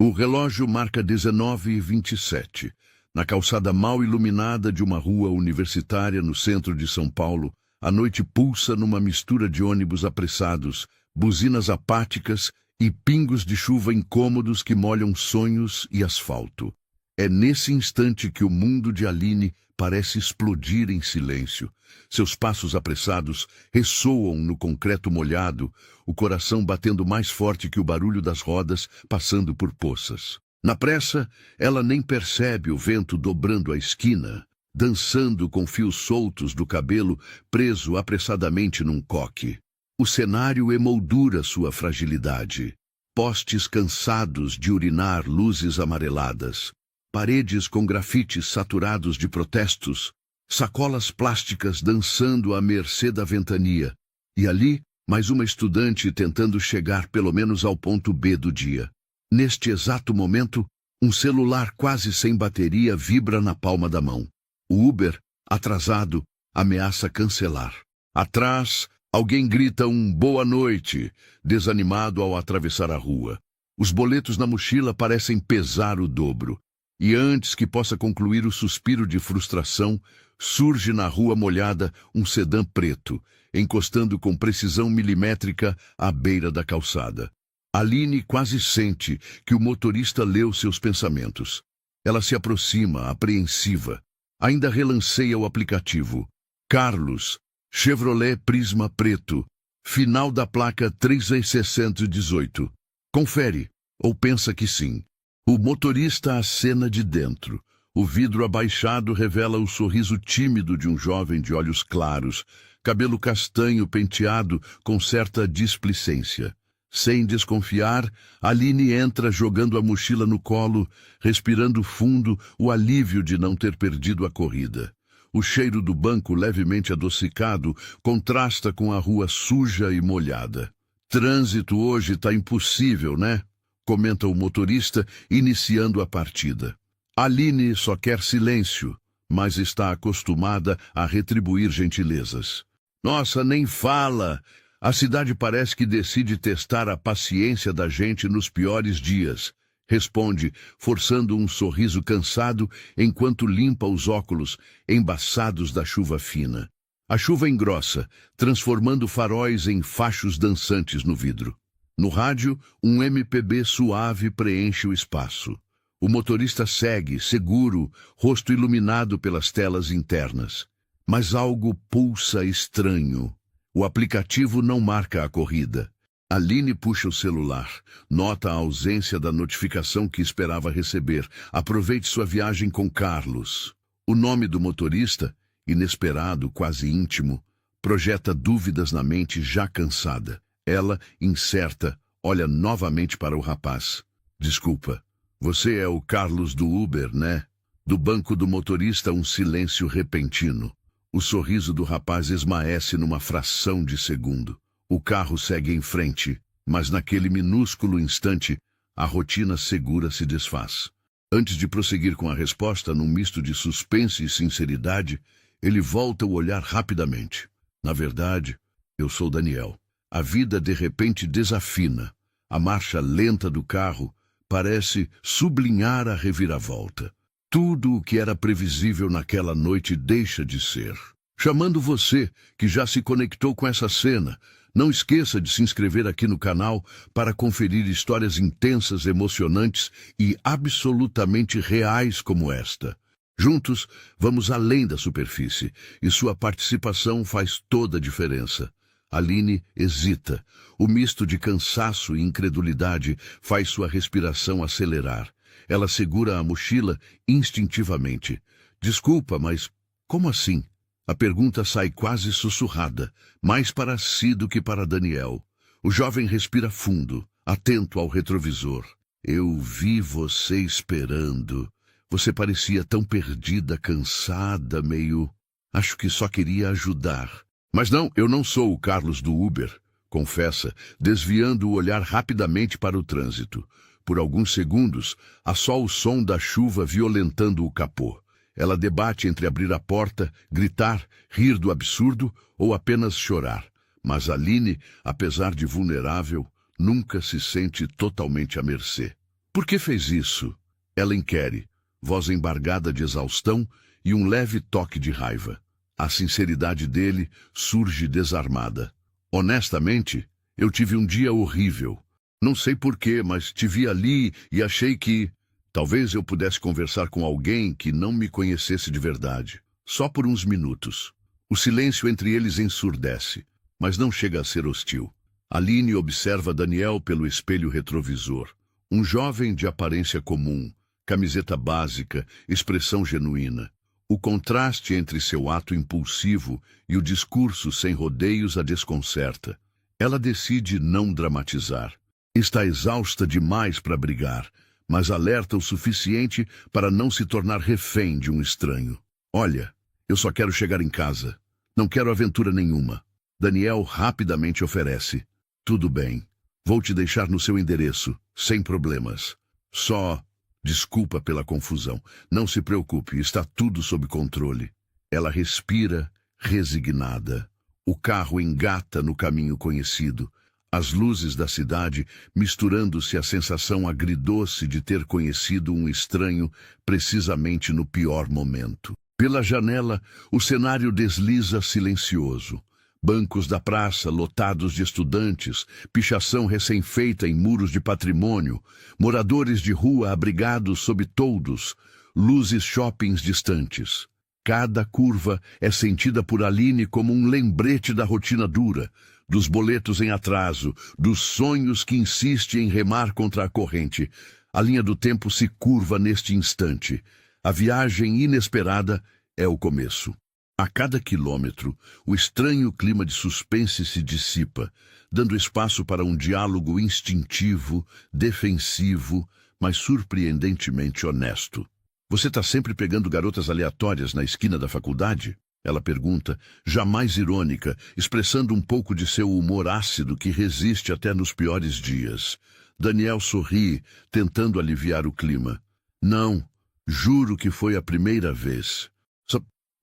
O relógio marca 19h27. Na calçada mal iluminada de uma rua universitária no centro de São Paulo, a noite pulsa numa mistura de ônibus apressados, buzinas apáticas e pingos de chuva incômodos que molham sonhos e asfalto. É nesse instante que o mundo de Aline parece explodir em silêncio. Seus passos apressados ressoam no concreto molhado, o coração batendo mais forte que o barulho das rodas passando por poças. Na pressa, ela nem percebe o vento dobrando a esquina, dançando com fios soltos do cabelo preso apressadamente num coque. O cenário emoldura sua fragilidade. Postes cansados de urinar luzes amareladas, paredes com grafites saturados de protestos, sacolas plásticas dançando à mercê da ventania, e ali, mais uma estudante tentando chegar pelo menos ao ponto B do dia. Neste exato momento, um celular quase sem bateria vibra na palma da mão. O Uber, atrasado, ameaça cancelar. Atrás, alguém grita um boa noite, desanimado ao atravessar a rua. Os boletos na mochila parecem pesar o dobro. E antes que possa concluir o suspiro de frustração, surge na rua molhada um sedã preto, encostando com precisão milimétrica à beira da calçada. Aline quase sente que o motorista leu seus pensamentos. Ela se aproxima, apreensiva. Ainda relanceia o aplicativo. Carlos, Chevrolet Prisma preto, final da placa 3618. Confere, ou pensa que sim. O motorista acena de dentro. O vidro abaixado revela o sorriso tímido de um jovem de olhos claros, cabelo castanho penteado com certa displicência. Sem desconfiar, Aline entra jogando a mochila no colo, respirando fundo o alívio de não ter perdido a corrida. O cheiro do banco levemente adocicado contrasta com a rua suja e molhada. Trânsito hoje tá impossível, né? Comenta o motorista, iniciando a partida. Aline só quer silêncio, mas está acostumada a retribuir gentilezas. Nossa, nem fala! A cidade parece que decide testar a paciência da gente nos piores dias, responde, forçando um sorriso cansado enquanto limpa os óculos embaçados da chuva fina. A chuva engrossa, transformando faróis em fachos dançantes no vidro. No rádio, um MPB suave preenche o espaço. O motorista segue, seguro, rosto iluminado pelas telas internas. Mas algo pulsa estranho. O aplicativo não marca a corrida. Aline puxa o celular, nota a ausência da notificação que esperava receber. Aproveite sua viagem com Carlos. O nome do motorista, inesperado, quase íntimo, projeta dúvidas na mente já cansada. Ela, incerta, olha novamente para o rapaz. Desculpa, você é o Carlos do Uber, né? Do banco do motorista, um silêncio repentino. O sorriso do rapaz esmaece numa fração de segundo. O carro segue em frente, mas naquele minúsculo instante, a rotina segura se desfaz. Antes de prosseguir com a resposta, num misto de suspense e sinceridade, ele volta o olhar rapidamente. Na verdade, eu sou Daniel. A vida de repente desafina. A marcha lenta do carro parece sublinhar a reviravolta. Tudo o que era previsível naquela noite deixa de ser. Chamando você, que já se conectou com essa cena, não esqueça de se inscrever aqui no canal para conferir histórias intensas, emocionantes e absolutamente reais como esta. Juntos, vamos além da superfície, e sua participação faz toda a diferença. Aline hesita. O misto de cansaço e incredulidade faz sua respiração acelerar. Ela segura a mochila instintivamente. Desculpa, mas como assim? A pergunta sai quase sussurrada, mais para si do que para Daniel. O jovem respira fundo, atento ao retrovisor. Eu vi você esperando. Você parecia tão perdida, cansada, meio... Acho que só queria ajudar. Mas não, eu não sou o Carlos do Uber, confessa, desviando o olhar rapidamente para o trânsito. Por alguns segundos, há só o som da chuva violentando o capô. Ela debate entre abrir a porta, gritar, rir do absurdo ou apenas chorar. Mas Aline, apesar de vulnerável, nunca se sente totalmente à mercê. Por que fez isso? Ela inquere, voz embargada de exaustão e um leve toque de raiva. A sinceridade dele surge desarmada. Honestamente, eu tive um dia horrível. Não sei porquê, mas te vi ali e achei que talvez eu pudesse conversar com alguém que não me conhecesse de verdade. Só por uns minutos. O silêncio entre eles ensurdece, mas não chega a ser hostil. Aline observa Daniel pelo espelho retrovisor. Um jovem de aparência comum, camiseta básica, expressão genuína. O contraste entre seu ato impulsivo e o discurso sem rodeios a desconcerta. Ela decide não dramatizar. Está exausta demais para brigar, mas alerta o suficiente para não se tornar refém de um estranho. Olha, eu só quero chegar em casa. Não quero aventura nenhuma. Daniel rapidamente oferece. Tudo bem. Vou te deixar no seu endereço, sem problemas. Só... Desculpa pela confusão. Não se preocupe, está tudo sob controle. Ela respira, resignada. O carro engata no caminho conhecido. As luzes da cidade misturando-se à sensação agridoce de ter conhecido um estranho precisamente no pior momento. Pela janela, o cenário desliza silencioso. Bancos da praça lotados de estudantes, pichação recém-feita em muros de patrimônio, moradores de rua abrigados sob toldos, luzes shoppings distantes. Cada curva é sentida por Aline como um lembrete da rotina dura, dos boletos em atraso, dos sonhos que insiste em remar contra a corrente. A linha do tempo se curva neste instante. A viagem inesperada é o começo. A cada quilômetro, o estranho clima de suspense se dissipa, dando espaço para um diálogo instintivo, defensivo, mas surpreendentemente honesto. Você está sempre pegando garotas aleatórias na esquina da faculdade? Ela pergunta, jamais irônica, expressando um pouco de seu humor ácido que resiste até nos piores dias. Daniel sorri, tentando aliviar o clima. Não, juro que foi a primeira vez.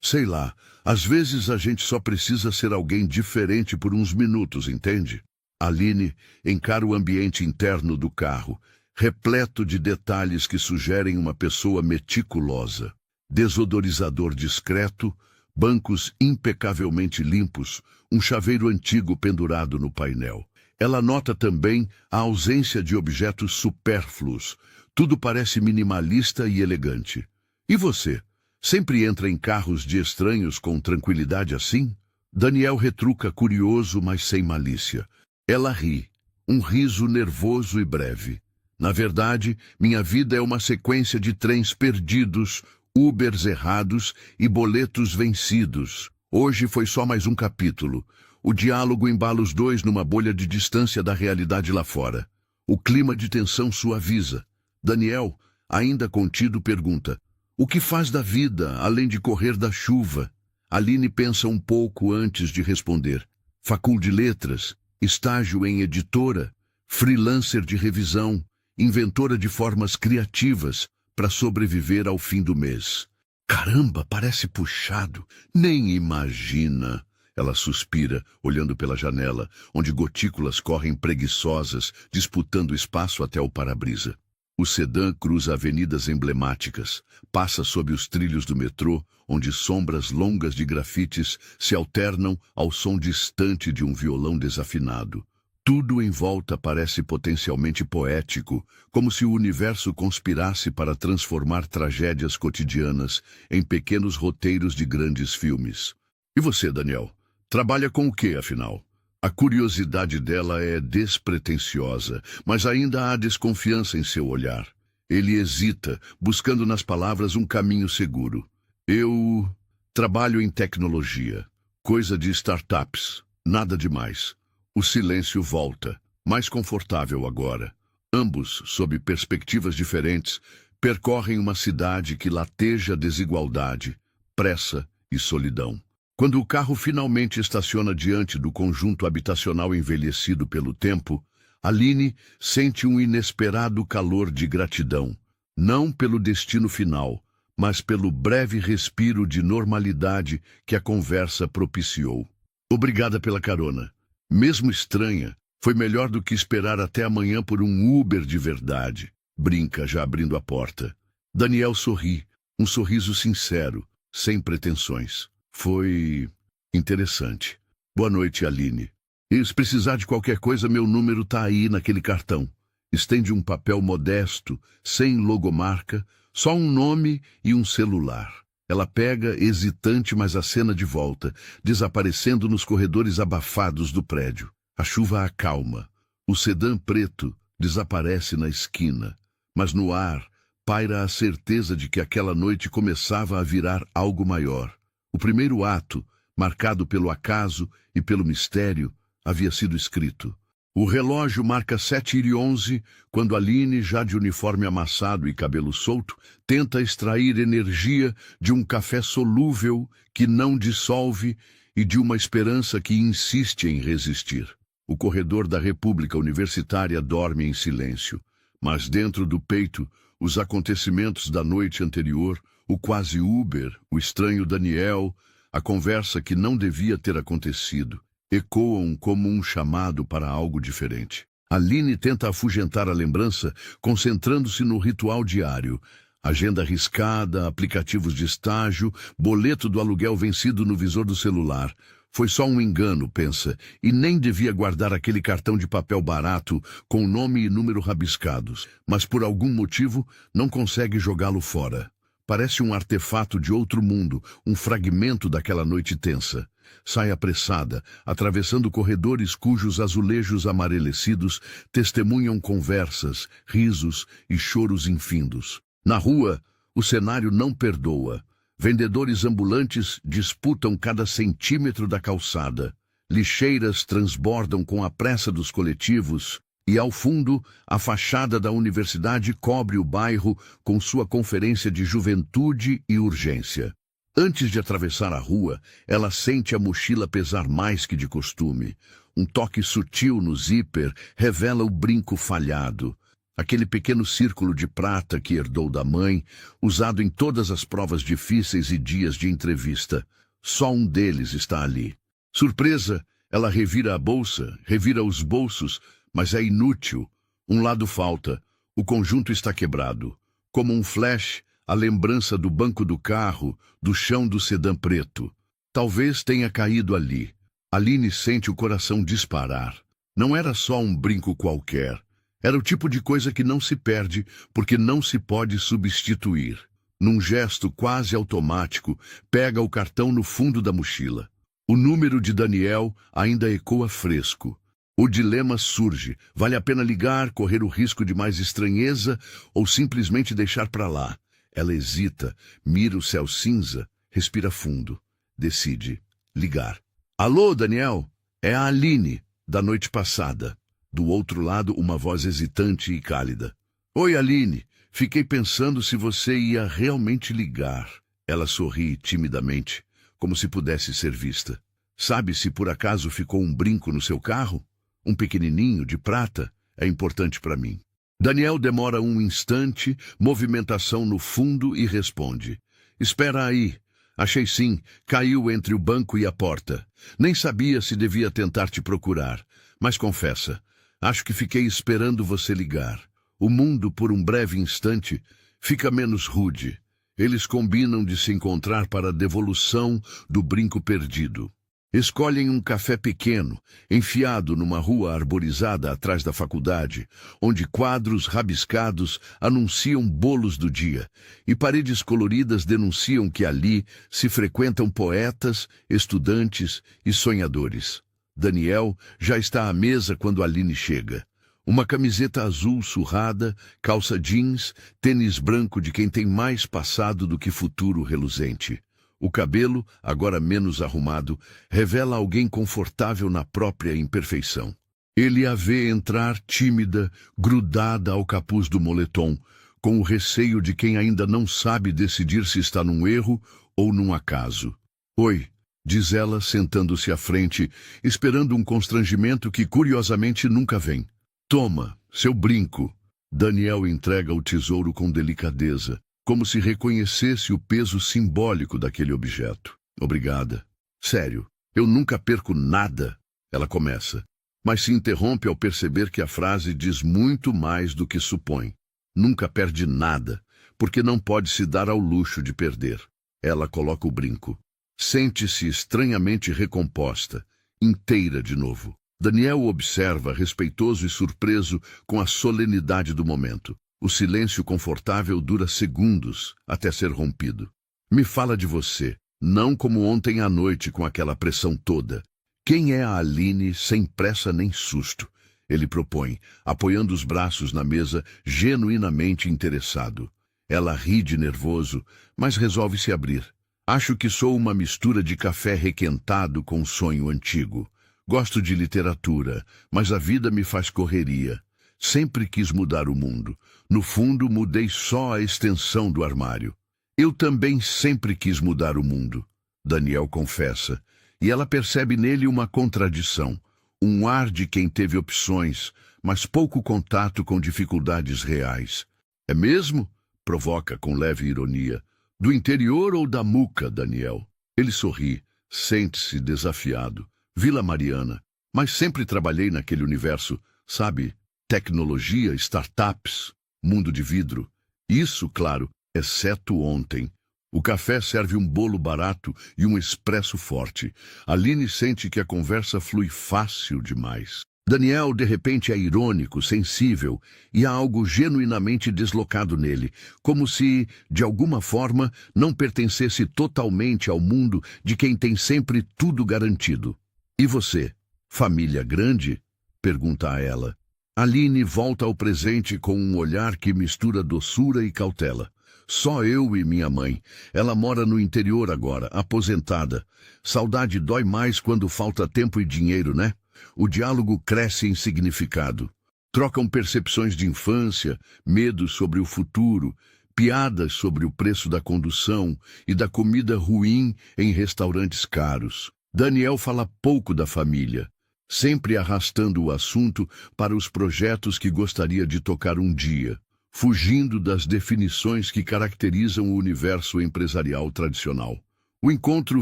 Sei lá, às vezes a gente só precisa ser alguém diferente por uns minutos, entende? Aline encara o ambiente interno do carro, repleto de detalhes que sugerem uma pessoa meticulosa. Desodorizador discreto, bancos impecavelmente limpos, um chaveiro antigo pendurado no painel. Ela nota também a ausência de objetos supérfluos. Tudo parece minimalista e elegante. E você? Sempre entra em carros de estranhos com tranquilidade assim? Daniel retruca curioso, mas sem malícia. Ela ri, um riso nervoso e breve. Na verdade, minha vida é uma sequência de trens perdidos, Ubers errados e boletos vencidos. Hoje foi só mais um capítulo. O diálogo embala os dois numa bolha de distância da realidade lá fora. O clima de tensão suaviza. Daniel, ainda contido, pergunta: o que faz da vida, além de correr da chuva? Aline pensa um pouco antes de responder. Facul de letras, estágio em editora, freelancer de revisão, inventora de formas criativas para sobreviver ao fim do mês. Caramba, parece puxado. Nem imagina. Ela suspira, olhando pela janela, onde gotículas correm preguiçosas, disputando espaço até o para-brisa. O sedã cruza avenidas emblemáticas, passa sob os trilhos do metrô, onde sombras longas de grafites se alternam ao som distante de um violão desafinado. Tudo em volta parece potencialmente poético, como se o universo conspirasse para transformar tragédias cotidianas em pequenos roteiros de grandes filmes. E você, Daniel? Trabalha com o quê, afinal? A curiosidade dela é despretensiosa, mas ainda há desconfiança em seu olhar. Ele hesita, buscando nas palavras um caminho seguro. Eu trabalho em tecnologia, coisa de startups, nada demais. O silêncio volta, mais confortável agora. Ambos, sob perspectivas diferentes, percorrem uma cidade que lateja desigualdade, pressa e solidão. Quando o carro finalmente estaciona diante do conjunto habitacional envelhecido pelo tempo, Aline sente um inesperado calor de gratidão, não pelo destino final, mas pelo breve respiro de normalidade que a conversa propiciou. Obrigada pela carona. Mesmo estranha, foi melhor do que esperar até amanhã por um Uber de verdade. brinca, já abrindo a porta. Daniel sorri, um sorriso sincero, sem pretensões. Foi interessante. Boa noite, Aline. E se precisar de qualquer coisa, meu número tá aí naquele cartão. Estende um papel modesto, sem logomarca, só um nome e um celular. Ela pega, hesitante, mas acena de volta, desaparecendo nos corredores abafados do prédio. A chuva acalma. O sedã preto desaparece na esquina, mas no ar paira a certeza de que aquela noite começava a virar algo maior. O primeiro ato, marcado pelo acaso e pelo mistério, havia sido escrito. O relógio marca 7h11, quando Aline, já de uniforme amassado e cabelo solto, tenta extrair energia de um café solúvel que não dissolve e de uma esperança que insiste em resistir. O corredor da República Universitária dorme em silêncio, mas dentro do peito, os acontecimentos da noite anterior, o quase Uber, o estranho Daniel, a conversa que não devia ter acontecido, ecoam como um chamado para algo diferente. Aline tenta afugentar a lembrança, concentrando-se no ritual diário. Agenda riscada, aplicativos de estágio, boleto do aluguel vencido no visor do celular. Foi só um engano, pensa, e nem devia guardar aquele cartão de papel barato com nome e número rabiscados, mas por algum motivo não consegue jogá-lo fora. Parece um artefato de outro mundo, um fragmento daquela noite tensa. Sai apressada, atravessando corredores cujos azulejos amarelecidos testemunham conversas, risos e choros infindos. Na rua, o cenário não perdoa. Vendedores ambulantes disputam cada centímetro da calçada. Lixeiras transbordam com a pressa dos coletivos e, ao fundo, a fachada da universidade cobre o bairro com sua conferência de juventude e urgência. Antes de atravessar a rua, ela sente a mochila pesar mais que de costume. Um toque sutil no zíper revela o brinco falhado. Aquele pequeno círculo de prata que herdou da mãe, usado em todas as provas difíceis e dias de entrevista. Só um deles está ali. Surpresa, ela revira a bolsa, revira os bolsos, mas é inútil. Um lado falta. O conjunto está quebrado. Como um flash, a lembrança do banco do carro, do chão do sedã preto. Talvez tenha caído ali. Aline sente o coração disparar. Não era só um brinco qualquer. Era o tipo de coisa que não se perde, porque não se pode substituir. Num gesto quase automático, pega o cartão no fundo da mochila. O número de Daniel ainda ecoa fresco. O dilema surge. Vale a pena ligar, correr o risco de mais estranheza ou simplesmente deixar para lá? Ela hesita, mira o céu cinza, respira fundo. Decide ligar. Alô, Daniel? É a Aline, da noite passada. Do outro lado, uma voz hesitante e cálida. Oi, Aline. Fiquei pensando se você ia realmente ligar. Ela sorri timidamente, como se pudesse ser vista. Sabe se por acaso ficou um brinco no seu carro? Um pequenininho, de prata? É importante para mim. Daniel demora um instante, movimentação no fundo e responde. Espera aí. Achei sim. Caiu entre o banco e a porta. Nem sabia se devia tentar te procurar. Mas confessa, acho que fiquei esperando você ligar. O mundo, por um breve instante, fica menos rude. Eles combinam de se encontrar para a devolução do brinco perdido. Escolhem um café pequeno, enfiado numa rua arborizada atrás da faculdade, onde quadros rabiscados anunciam bolos do dia, e paredes coloridas denunciam que ali se frequentam poetas, estudantes e sonhadores. Daniel já está à mesa quando Aline chega. Uma camiseta azul surrada, calça jeans, tênis branco de quem tem mais passado do que futuro reluzente. O cabelo, agora menos arrumado, revela alguém confortável na própria imperfeição. Ele a vê entrar tímida, grudada ao capuz do moletom, com o receio de quem ainda não sabe decidir se está num erro ou num acaso. Oi, diz ela, sentando-se à frente, esperando um constrangimento que curiosamente nunca vem. Toma, seu brinco. Daniel entrega o tesouro com delicadeza, como se reconhecesse o peso simbólico daquele objeto. Obrigada. Sério, eu nunca perco nada, ela começa, mas se interrompe ao perceber que a frase diz muito mais do que supõe. Nunca perde nada, porque não pode se dar ao luxo de perder. Ela coloca o brinco. Sente-se estranhamente recomposta, inteira de novo. Daniel observa, respeitoso e surpreso com a solenidade do momento. O silêncio confortável dura segundos até ser rompido. Me fala de você, não como ontem à noite com aquela pressão toda. Quem é a Aline sem pressa nem susto? Ele propõe, apoiando os braços na mesa, genuinamente interessado. Ela ri de nervoso, mas resolve se abrir. Acho que sou uma mistura de café requentado com sonho antigo. Gosto de literatura, mas a vida me faz correria. Sempre quis mudar o mundo. No fundo, mudei só a extensão do armário. Eu também sempre quis mudar o mundo, Daniel confessa, e ela percebe nele uma contradição, um ar de quem teve opções, mas pouco contato com dificuldades reais. É mesmo? Provoca com leve ironia. Do interior ou da muca, Daniel? Ele sorri, sente-se desafiado. Vila Mariana. Mas sempre trabalhei naquele universo, sabe? Tecnologia, startups, mundo de vidro. Isso, claro, exceto ontem. O café serve um bolo barato e um expresso forte. Aline sente que a conversa flui fácil demais. Daniel, de repente, é irônico, sensível, e há algo genuinamente deslocado nele, como se, de alguma forma, não pertencesse totalmente ao mundo de quem tem sempre tudo garantido. E você? Família grande? Pergunta a ela. Aline volta ao presente com um olhar que mistura doçura e cautela. Só eu e minha mãe. Ela mora no interior agora, aposentada. Saudade dói mais quando falta tempo e dinheiro, né? O diálogo cresce em significado. Trocam percepções de infância, medos sobre o futuro, piadas sobre o preço da condução e da comida ruim em restaurantes caros. Daniel fala pouco da família, sempre arrastando o assunto para os projetos que gostaria de tocar um dia, fugindo das definições que caracterizam o universo empresarial tradicional. O encontro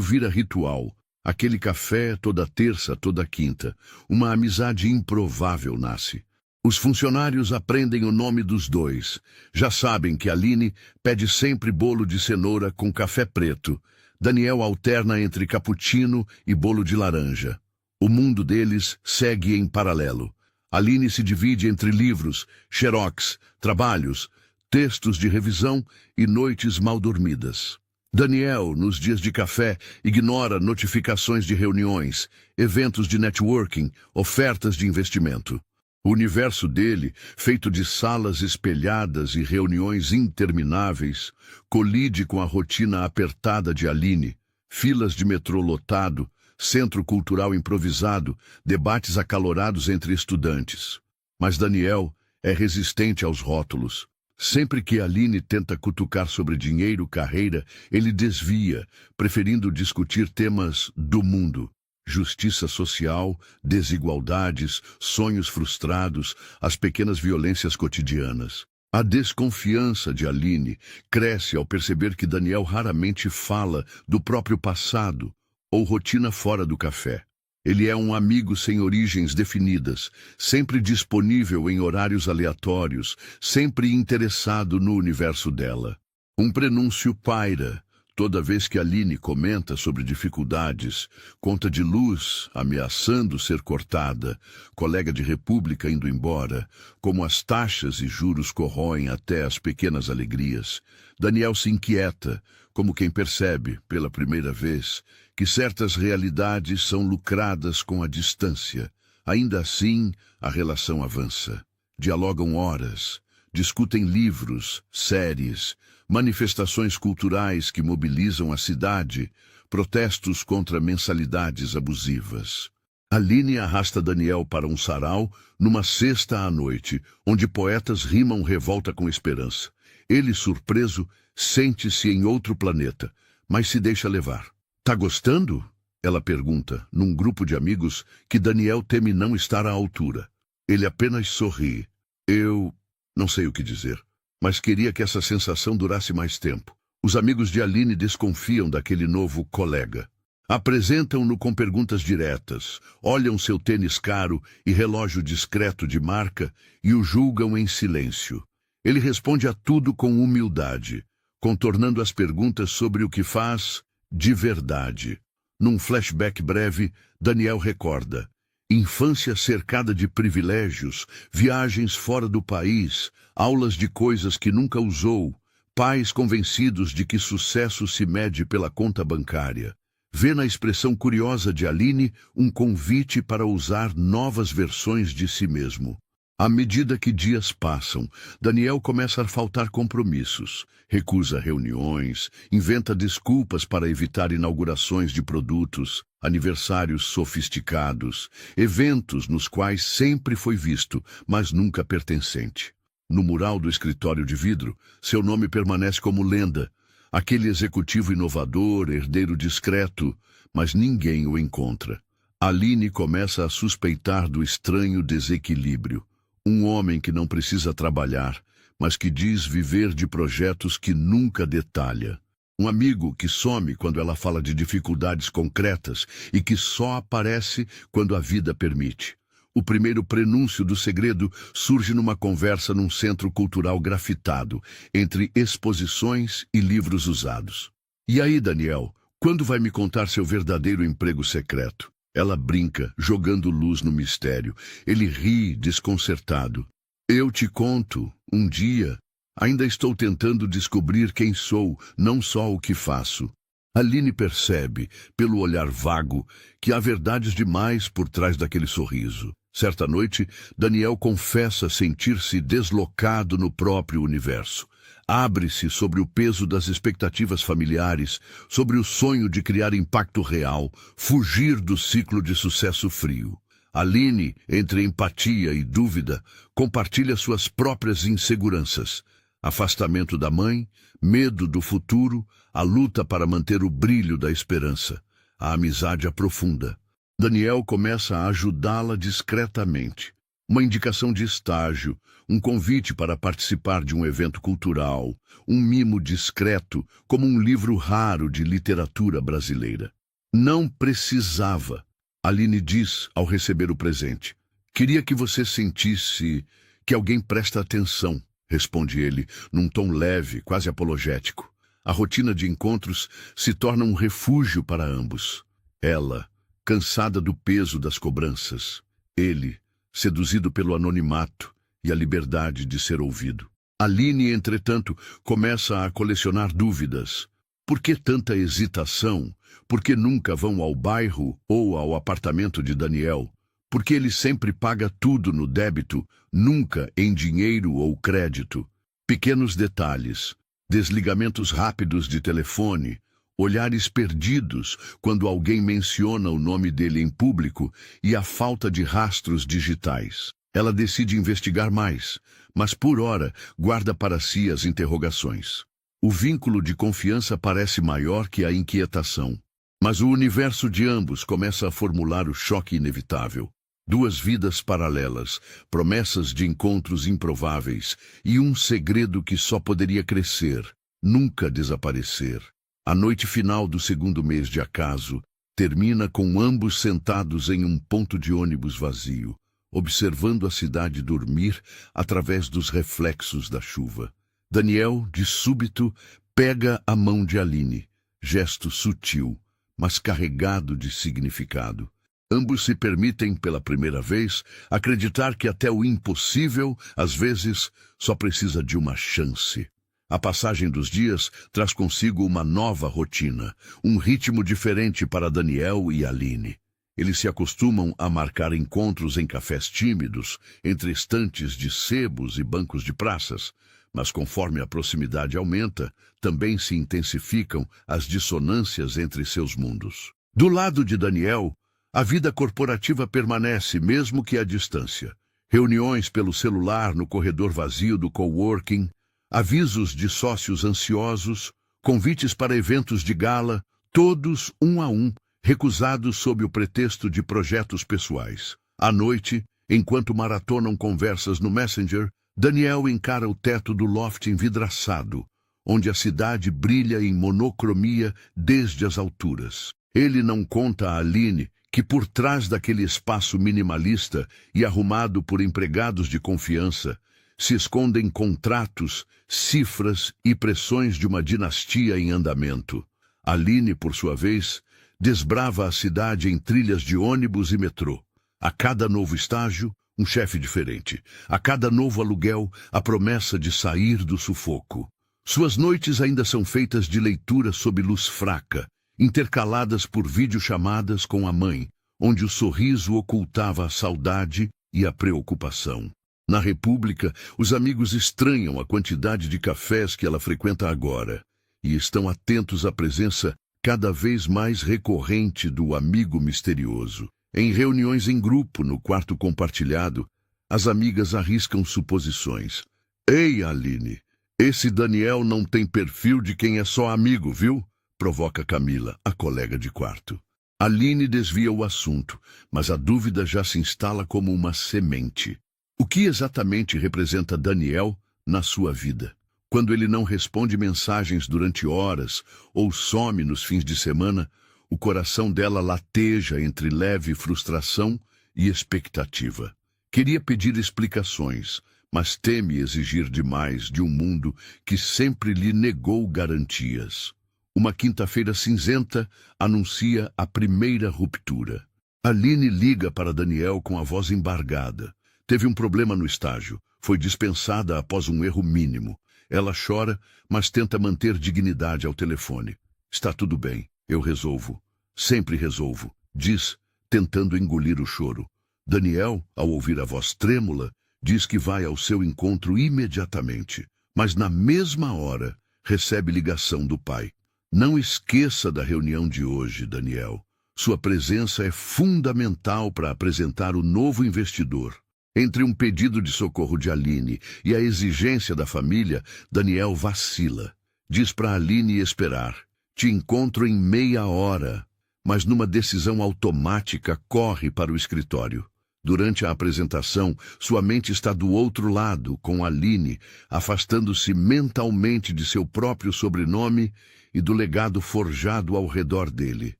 vira ritual. Aquele café toda terça, toda quinta. Uma amizade improvável nasce. Os funcionários aprendem o nome dos dois. Já sabem que Aline pede sempre bolo de cenoura com café preto. Daniel alterna entre cappuccino e bolo de laranja. O mundo deles segue em paralelo. Aline se divide entre livros, xerox, trabalhos, textos de revisão e noites mal dormidas. Daniel, nos dias de café, ignora notificações de reuniões, eventos de networking, ofertas de investimento. O universo dele, feito de salas espelhadas e reuniões intermináveis, colide com a rotina apertada de Aline, filas de metrô lotado, centro cultural improvisado, debates acalorados entre estudantes. Mas Daniel é resistente aos rótulos. Sempre que Aline tenta cutucar sobre dinheiro, carreira, ele desvia, preferindo discutir temas do mundo. Justiça social, desigualdades, sonhos frustrados, as pequenas violências cotidianas. A desconfiança de Aline cresce ao perceber que Daniel raramente fala do próprio passado ou rotina fora do café. Ele é um amigo sem origens definidas, sempre disponível em horários aleatórios, sempre interessado no universo dela. Um prenúncio paira toda vez que Aline comenta sobre dificuldades, conta de luz ameaçando ser cortada, colega de república indo embora, como as taxas e juros corroem até as pequenas alegrias. Daniel se inquieta, como quem percebe, pela primeira vez, que certas realidades são lucradas com a distância. Ainda assim, a relação avança. Dialogam horas, discutem livros, séries, manifestações culturais que mobilizam a cidade, protestos contra mensalidades abusivas. Aline arrasta Daniel para um sarau numa sexta à noite, onde poetas rimam revolta com esperança. Ele, surpreso, sente-se em outro planeta, mas se deixa levar. Tá gostando? Ela pergunta, num grupo de amigos que Daniel teme não estar à altura. Ele apenas sorri. Eu não sei o que dizer, mas queria que essa sensação durasse mais tempo. Os amigos de Aline desconfiam daquele novo colega. Apresentam-no com perguntas diretas, olham seu tênis caro e relógio discreto de marca e o julgam em silêncio. Ele responde a tudo com humildade, contornando as perguntas sobre o que faz de verdade. Num flashback breve, Daniel recorda: infância cercada de privilégios, viagens fora do país, aulas de coisas que nunca usou, pais convencidos de que sucesso se mede pela conta bancária. Vê na expressão curiosa de Aline um convite para usar novas versões de si mesmo. À medida que dias passam, Daniel começa a faltar compromissos, recusa reuniões, inventa desculpas para evitar inaugurações de produtos, aniversários sofisticados, eventos nos quais sempre foi visto, mas nunca pertencente. No mural do escritório de vidro, seu nome permanece como lenda, aquele executivo inovador, herdeiro discreto, mas ninguém o encontra. Aline começa a suspeitar do estranho desequilíbrio. Um homem que não precisa trabalhar, mas que diz viver de projetos que nunca detalha. Um amigo que some quando ela fala de dificuldades concretas e que só aparece quando a vida permite. O primeiro prenúncio do segredo surge numa conversa num centro cultural grafitado, entre exposições e livros usados. E aí, Daniel, quando vai me contar seu verdadeiro emprego secreto? Ela brinca, jogando luz no mistério. Ele ri, desconcertado. Eu te conto, um dia. Ainda estou tentando descobrir quem sou, não só o que faço. Aline percebe, pelo olhar vago, que há verdades demais por trás daquele sorriso. Certa noite, Daniel confessa sentir-se deslocado no próprio universo. Abre-se sobre o peso das expectativas familiares, sobre o sonho de criar impacto real, fugir do ciclo de sucesso frio. Aline, entre empatia e dúvida, compartilha suas próprias inseguranças. Afastamento da mãe, medo do futuro, a luta para manter o brilho da esperança. A amizade aprofunda. Daniel começa a ajudá-la discretamente. Uma indicação de estágio, um convite para participar de um evento cultural, um mimo discreto, como um livro raro de literatura brasileira. Não precisava, Aline diz ao receber o presente. Queria que você sentisse que alguém presta atenção, responde ele, num tom leve, quase apologético. A rotina de encontros se torna um refúgio para ambos. Ela, cansada do peso das cobranças. Ele, seduzido pelo anonimato e a liberdade de ser ouvido. Aline, entretanto, começa a colecionar dúvidas. Por que tanta hesitação? Por que nunca vão ao bairro ou ao apartamento de Daniel? Por que ele sempre paga tudo no débito, nunca em dinheiro ou crédito? Pequenos detalhes, desligamentos rápidos de telefone, olhares perdidos quando alguém menciona o nome dele em público e a falta de rastros digitais. Ela decide investigar mais, mas por hora guarda para si as interrogações. O vínculo de confiança parece maior que a inquietação. Mas o universo de ambos começa a formular o choque inevitável. Duas vidas paralelas, promessas de encontros improváveis e um segredo que só poderia crescer, nunca desaparecer. A noite final do segundo mês de acaso termina com ambos sentados em um ponto de ônibus vazio, observando a cidade dormir através dos reflexos da chuva. Daniel, de súbito, pega a mão de Aline, gesto sutil, mas carregado de significado. Ambos se permitem, pela primeira vez, acreditar que até o impossível, às vezes, só precisa de uma chance. A passagem dos dias traz consigo uma nova rotina, um ritmo diferente para Daniel e Aline. Eles se acostumam a marcar encontros em cafés tímidos, entre estantes de sebos e bancos de praças, mas conforme a proximidade aumenta, também se intensificam as dissonâncias entre seus mundos. Do lado de Daniel, a vida corporativa permanece mesmo que à distância. Reuniões pelo celular no corredor vazio do coworking, avisos de sócios ansiosos, convites para eventos de gala, todos um a um, recusados sob o pretexto de projetos pessoais. À noite, enquanto maratonam conversas no Messenger, Daniel encara o teto do loft envidraçado, onde a cidade brilha em monocromia desde as alturas. Ele não conta a Aline que por trás daquele espaço minimalista e arrumado por empregados de confiança, se escondem contratos, cifras e pressões de uma dinastia em andamento. Aline, por sua vez, desbrava a cidade em trilhas de ônibus e metrô. A cada novo estágio, um chefe diferente. A cada novo aluguel, a promessa de sair do sufoco. Suas noites ainda são feitas de leitura sob luz fraca, intercaladas por videochamadas com a mãe, onde o sorriso ocultava a saudade e a preocupação. Na República, os amigos estranham a quantidade de cafés que ela frequenta agora e estão atentos à presença cada vez mais recorrente do amigo misterioso. Em reuniões em grupo, no quarto compartilhado, as amigas arriscam suposições. Ei, Aline, esse Daniel não tem perfil de quem é só amigo, viu? Provoca Camila, a colega de quarto. Aline desvia o assunto, mas a dúvida já se instala como uma semente. O que exatamente representa Daniel na sua vida? Quando ele não responde mensagens durante horas ou some nos fins de semana, o coração dela lateja entre leve frustração e expectativa. Queria pedir explicações, mas teme exigir demais de um mundo que sempre lhe negou garantias. Uma quinta-feira cinzenta anuncia a primeira ruptura. Aline liga para Daniel com a voz embargada. Teve um problema no estágio. Foi dispensada após um erro mínimo. Ela chora, mas tenta manter dignidade ao telefone. Está tudo bem, eu resolvo. Sempre resolvo, diz, tentando engolir o choro. Daniel, ao ouvir a voz trêmula, diz que vai ao seu encontro imediatamente. Mas na mesma hora, recebe ligação do pai. Não esqueça da reunião de hoje, Daniel. Sua presença é fundamental para apresentar o novo investidor. Entre um pedido de socorro de Aline e a exigência da família, Daniel vacila. Diz para Aline esperar. Te encontro em meia hora. Mas numa decisão automática corre para o escritório. Durante a apresentação, sua mente está do outro lado, com Aline, afastando-se mentalmente de seu próprio sobrenome e do legado forjado ao redor dele.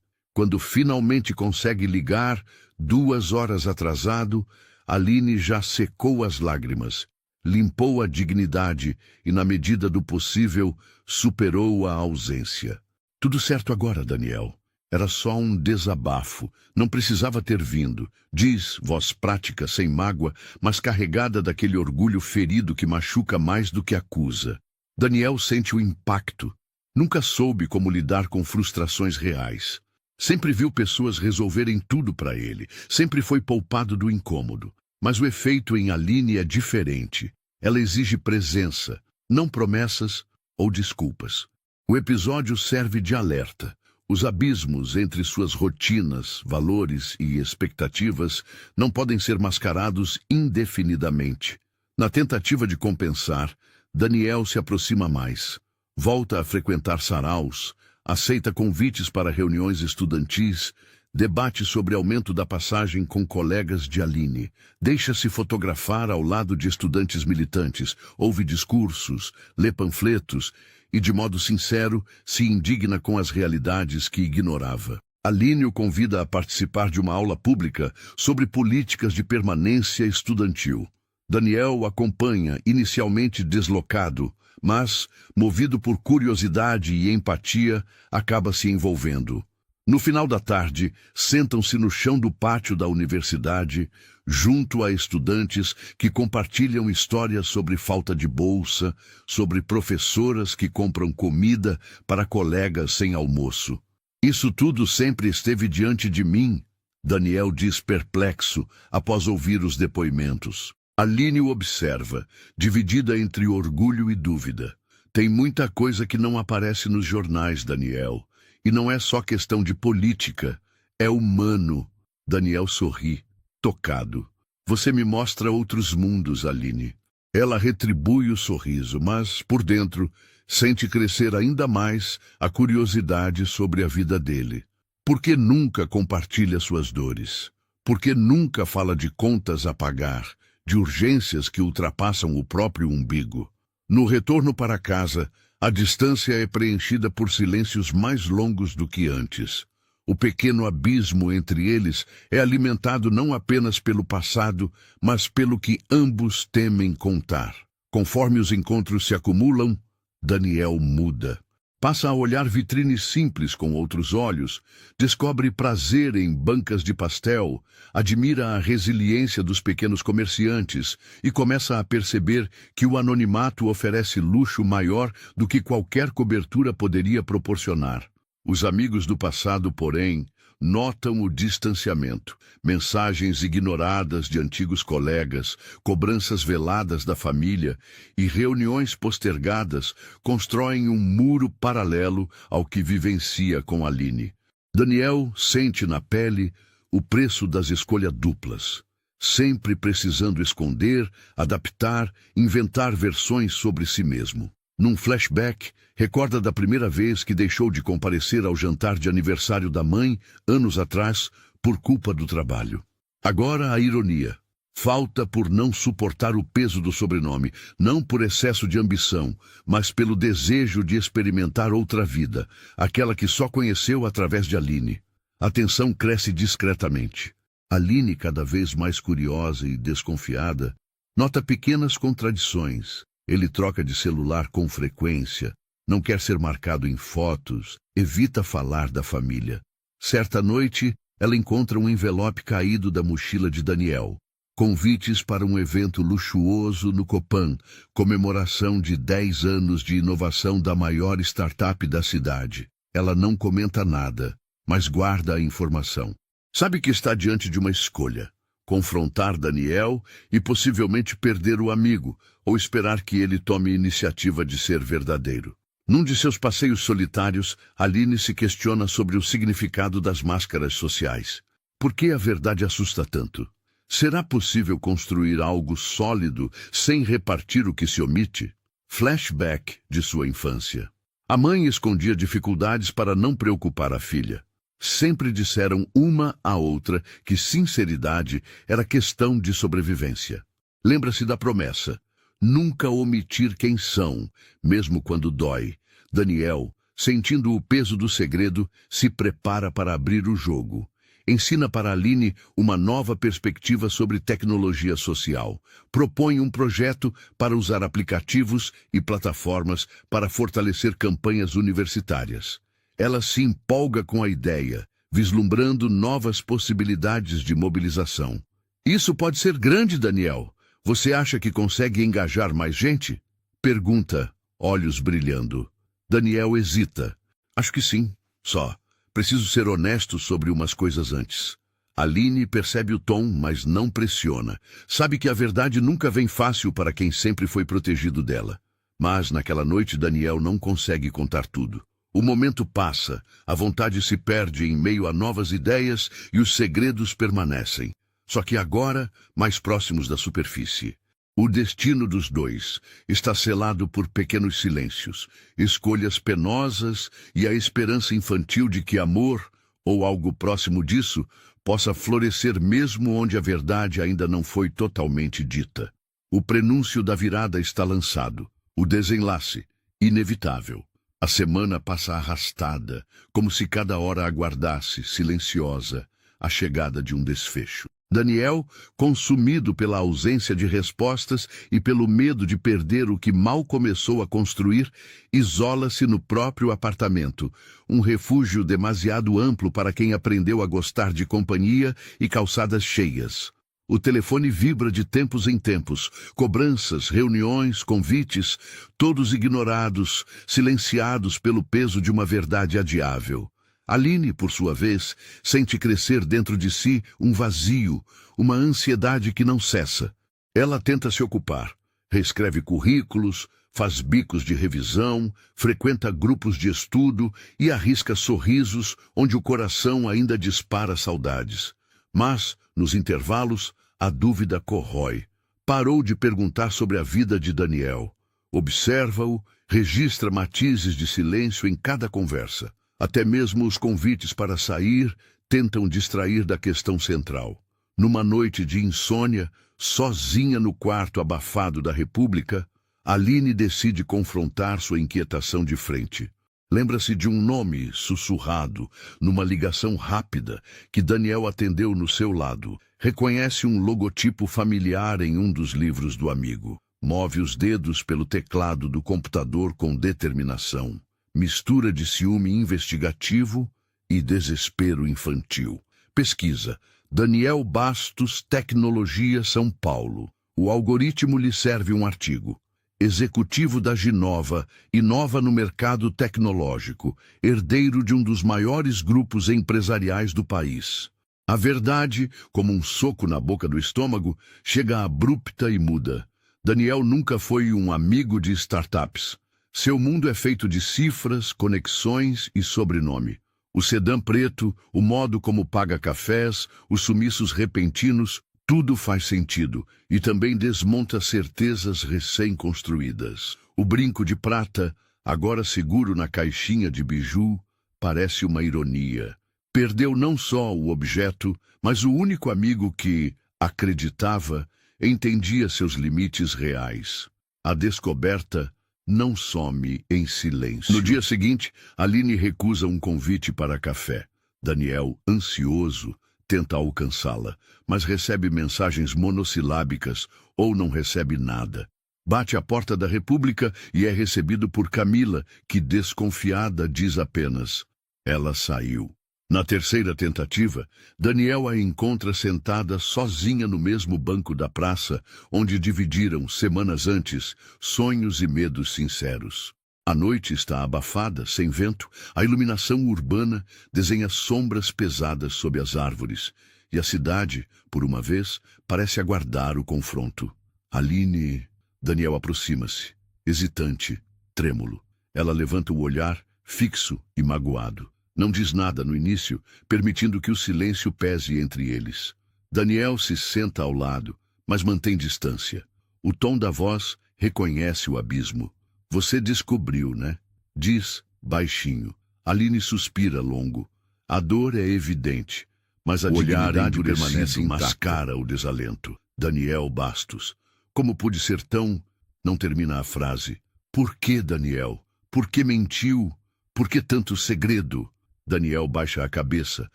Quando finalmente consegue ligar, 2 horas atrasado, Aline já secou as lágrimas, limpou a dignidade e, na medida do possível, superou a ausência. Tudo certo agora, Daniel. Era só um desabafo, não precisava ter vindo, diz, voz prática, sem mágoa, mas carregada daquele orgulho ferido que machuca mais do que acusa. Daniel sente o impacto. Nunca soube como lidar com frustrações reais. Sempre viu pessoas resolverem tudo para ele, sempre foi poupado do incômodo. Mas o efeito em Aline é diferente. Ela exige presença, não promessas ou desculpas. O episódio serve de alerta. Os abismos entre suas rotinas, valores e expectativas não podem ser mascarados indefinidamente. Na tentativa de compensar, Daniel se aproxima mais. Volta a frequentar saraus, aceita convites para reuniões estudantis, debate sobre aumento da passagem com colegas de Aline, deixa-se fotografar ao lado de estudantes militantes, ouve discursos, lê panfletos e, de modo sincero, se indigna com as realidades que ignorava. Aline o convida a participar de uma aula pública sobre políticas de permanência estudantil. Daniel o acompanha, inicialmente deslocado, mas, movido por curiosidade e empatia, acaba se envolvendo. No final da tarde, sentam-se no chão do pátio da universidade, junto a estudantes que compartilham histórias sobre falta de bolsa, sobre professoras que compram comida para colegas sem almoço. Isso tudo sempre esteve diante de mim, Daniel diz perplexo após ouvir os depoimentos. Aline o observa, dividida entre orgulho e dúvida. Tem muita coisa que não aparece nos jornais, Daniel. E não é só questão de política, é humano. Daniel sorri, tocado. Você me mostra outros mundos, Aline. Ela retribui o sorriso, mas, por dentro, sente crescer ainda mais a curiosidade sobre a vida dele. Por que nunca compartilha suas dores? Por que nunca fala de contas a pagar, de urgências que ultrapassam o próprio umbigo? No retorno para casa, a distância é preenchida por silêncios mais longos do que antes. O pequeno abismo entre eles é alimentado não apenas pelo passado, mas pelo que ambos temem contar. Conforme os encontros se acumulam, Daniel muda. Passa a olhar vitrines simples com outros olhos, descobre prazer em bancas de pastel, admira a resiliência dos pequenos comerciantes e começa a perceber que o anonimato oferece luxo maior do que qualquer cobertura poderia proporcionar. Os amigos do passado, porém, notam o distanciamento, mensagens ignoradas de antigos colegas, cobranças veladas da família e reuniões postergadas constroem um muro paralelo ao que vivencia com Aline. Daniel sente na pele o preço das escolhas duplas, sempre precisando esconder, adaptar, inventar versões sobre si mesmo. Num flashback, recorda da primeira vez que deixou de comparecer ao jantar de aniversário da mãe, anos atrás, por culpa do trabalho. Agora a ironia. Falta por não suportar o peso do sobrenome, não por excesso de ambição, mas pelo desejo de experimentar outra vida, aquela que só conheceu através de Aline. A tensão cresce discretamente. Aline, cada vez mais curiosa e desconfiada, nota pequenas contradições. Ele troca de celular com frequência, não quer ser marcado em fotos, evita falar da família. Certa noite, ela encontra um envelope caído da mochila de Daniel. Convites para um evento luxuoso no Copan, comemoração de 10 anos de inovação da maior startup da cidade. Ela não comenta nada, mas guarda a informação. Sabe que está diante de uma escolha. Confrontar Daniel e possivelmente perder o amigo, ou esperar que ele tome iniciativa de ser verdadeiro. Num de seus passeios solitários, Aline se questiona sobre o significado das máscaras sociais. Por que a verdade assusta tanto? Será possível construir algo sólido sem repartir o que se omite? Flashback de sua infância. A mãe escondia dificuldades para não preocupar a filha. Sempre disseram uma à outra que sinceridade era questão de sobrevivência. Lembra-se da promessa: nunca omitir quem são, mesmo quando dói. Daniel, sentindo o peso do segredo, se prepara para abrir o jogo. Ensina para Aline uma nova perspectiva sobre tecnologia social. Propõe um projeto para usar aplicativos e plataformas para fortalecer campanhas universitárias. Ela se empolga com a ideia, vislumbrando novas possibilidades de mobilização. Isso pode ser grande, Daniel. Você acha que consegue engajar mais gente? Pergunta, olhos brilhando. Daniel hesita. Acho que sim, só. Preciso ser honesto sobre umas coisas antes. Aline percebe o tom, mas não pressiona. Sabe que a verdade nunca vem fácil para quem sempre foi protegido dela. Mas naquela noite Daniel não consegue contar tudo. O momento passa, a vontade se perde em meio a novas ideias e os segredos permanecem. Só que agora, mais próximos da superfície. O destino dos dois está selado por pequenos silêncios, escolhas penosas e a esperança infantil de que amor, ou algo próximo disso, possa florescer mesmo onde a verdade ainda não foi totalmente dita. O prenúncio da virada está lançado. O desenlace, inevitável. A semana passa arrastada, como se cada hora aguardasse, silenciosa, a chegada de um desfecho. Daniel, consumido pela ausência de respostas e pelo medo de perder o que mal começou a construir, isola-se no próprio apartamento, um refúgio demasiado amplo para quem aprendeu a gostar de companhia e calçadas cheias. O telefone vibra de tempos em tempos, cobranças, reuniões, convites, todos ignorados, silenciados pelo peso de uma verdade adiável. Aline, por sua vez, sente crescer dentro de si um vazio, uma ansiedade que não cessa. Ela tenta se ocupar, reescreve currículos, faz bicos de revisão, frequenta grupos de estudo e arrisca sorrisos onde o coração ainda dispara saudades. Mas, nos intervalos, a dúvida corrói. Parou de perguntar sobre a vida de Daniel. Observa-o, registra matizes de silêncio em cada conversa. Até mesmo os convites para sair tentam distrair da questão central. Numa noite de insônia, sozinha no quarto abafado da República, Aline decide confrontar sua inquietação de frente. Lembra-se de um nome sussurrado, numa ligação rápida, que Daniel atendeu no seu lado. Reconhece um logotipo familiar em um dos livros do amigo. Move os dedos pelo teclado do computador com determinação. Mistura de ciúme investigativo e desespero infantil. Pesquisa. Daniel Bastos, Tecnologia, São Paulo. O algoritmo lhe serve um artigo. Executivo da Ginova, inova no mercado tecnológico, herdeiro de um dos maiores grupos empresariais do país. A verdade, como um soco na boca do estômago, chega abrupta e muda. Daniel nunca foi um amigo de startups. Seu mundo é feito de cifras, conexões e sobrenome. O sedã preto, o modo como paga cafés, os sumiços repentinos, tudo faz sentido e também desmonta certezas recém-construídas. O brinco de prata, agora seguro na caixinha de biju, parece uma ironia. Perdeu não só o objeto, mas o único amigo que, acreditava, entendia seus limites reais. A descoberta não some em silêncio. No dia seguinte, Aline recusa um convite para café. Daniel, ansioso, tenta alcançá-la, mas recebe mensagens monossilábicas ou não recebe nada. Bate à porta da República e é recebido por Camila, que, desconfiada, diz apenas: ela saiu. Na terceira tentativa, Daniel a encontra sentada sozinha no mesmo banco da praça, onde dividiram, semanas antes, sonhos e medos sinceros. A noite está abafada, sem vento, a iluminação urbana desenha sombras pesadas sob as árvores, e a cidade, por uma vez, parece aguardar o confronto. Aline... Daniel aproxima-se, hesitante, trêmulo. Ela levanta o olhar, fixo e magoado. Não diz nada no início, permitindo que o silêncio pese entre eles. Daniel se senta ao lado, mas mantém distância. O tom da voz reconhece o abismo. Você descobriu, né? Diz, baixinho. Aline suspira longo. A dor é evidente, mas a dignidade permanece intacta. Mascara o desalento. Daniel Bastos. Como pude ser tão... Não termina a frase. Por que, Daniel? Por que mentiu? Por que tanto segredo? Daniel baixa a cabeça,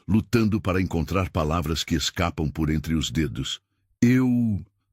lutando para encontrar palavras que escapam por entre os dedos. Eu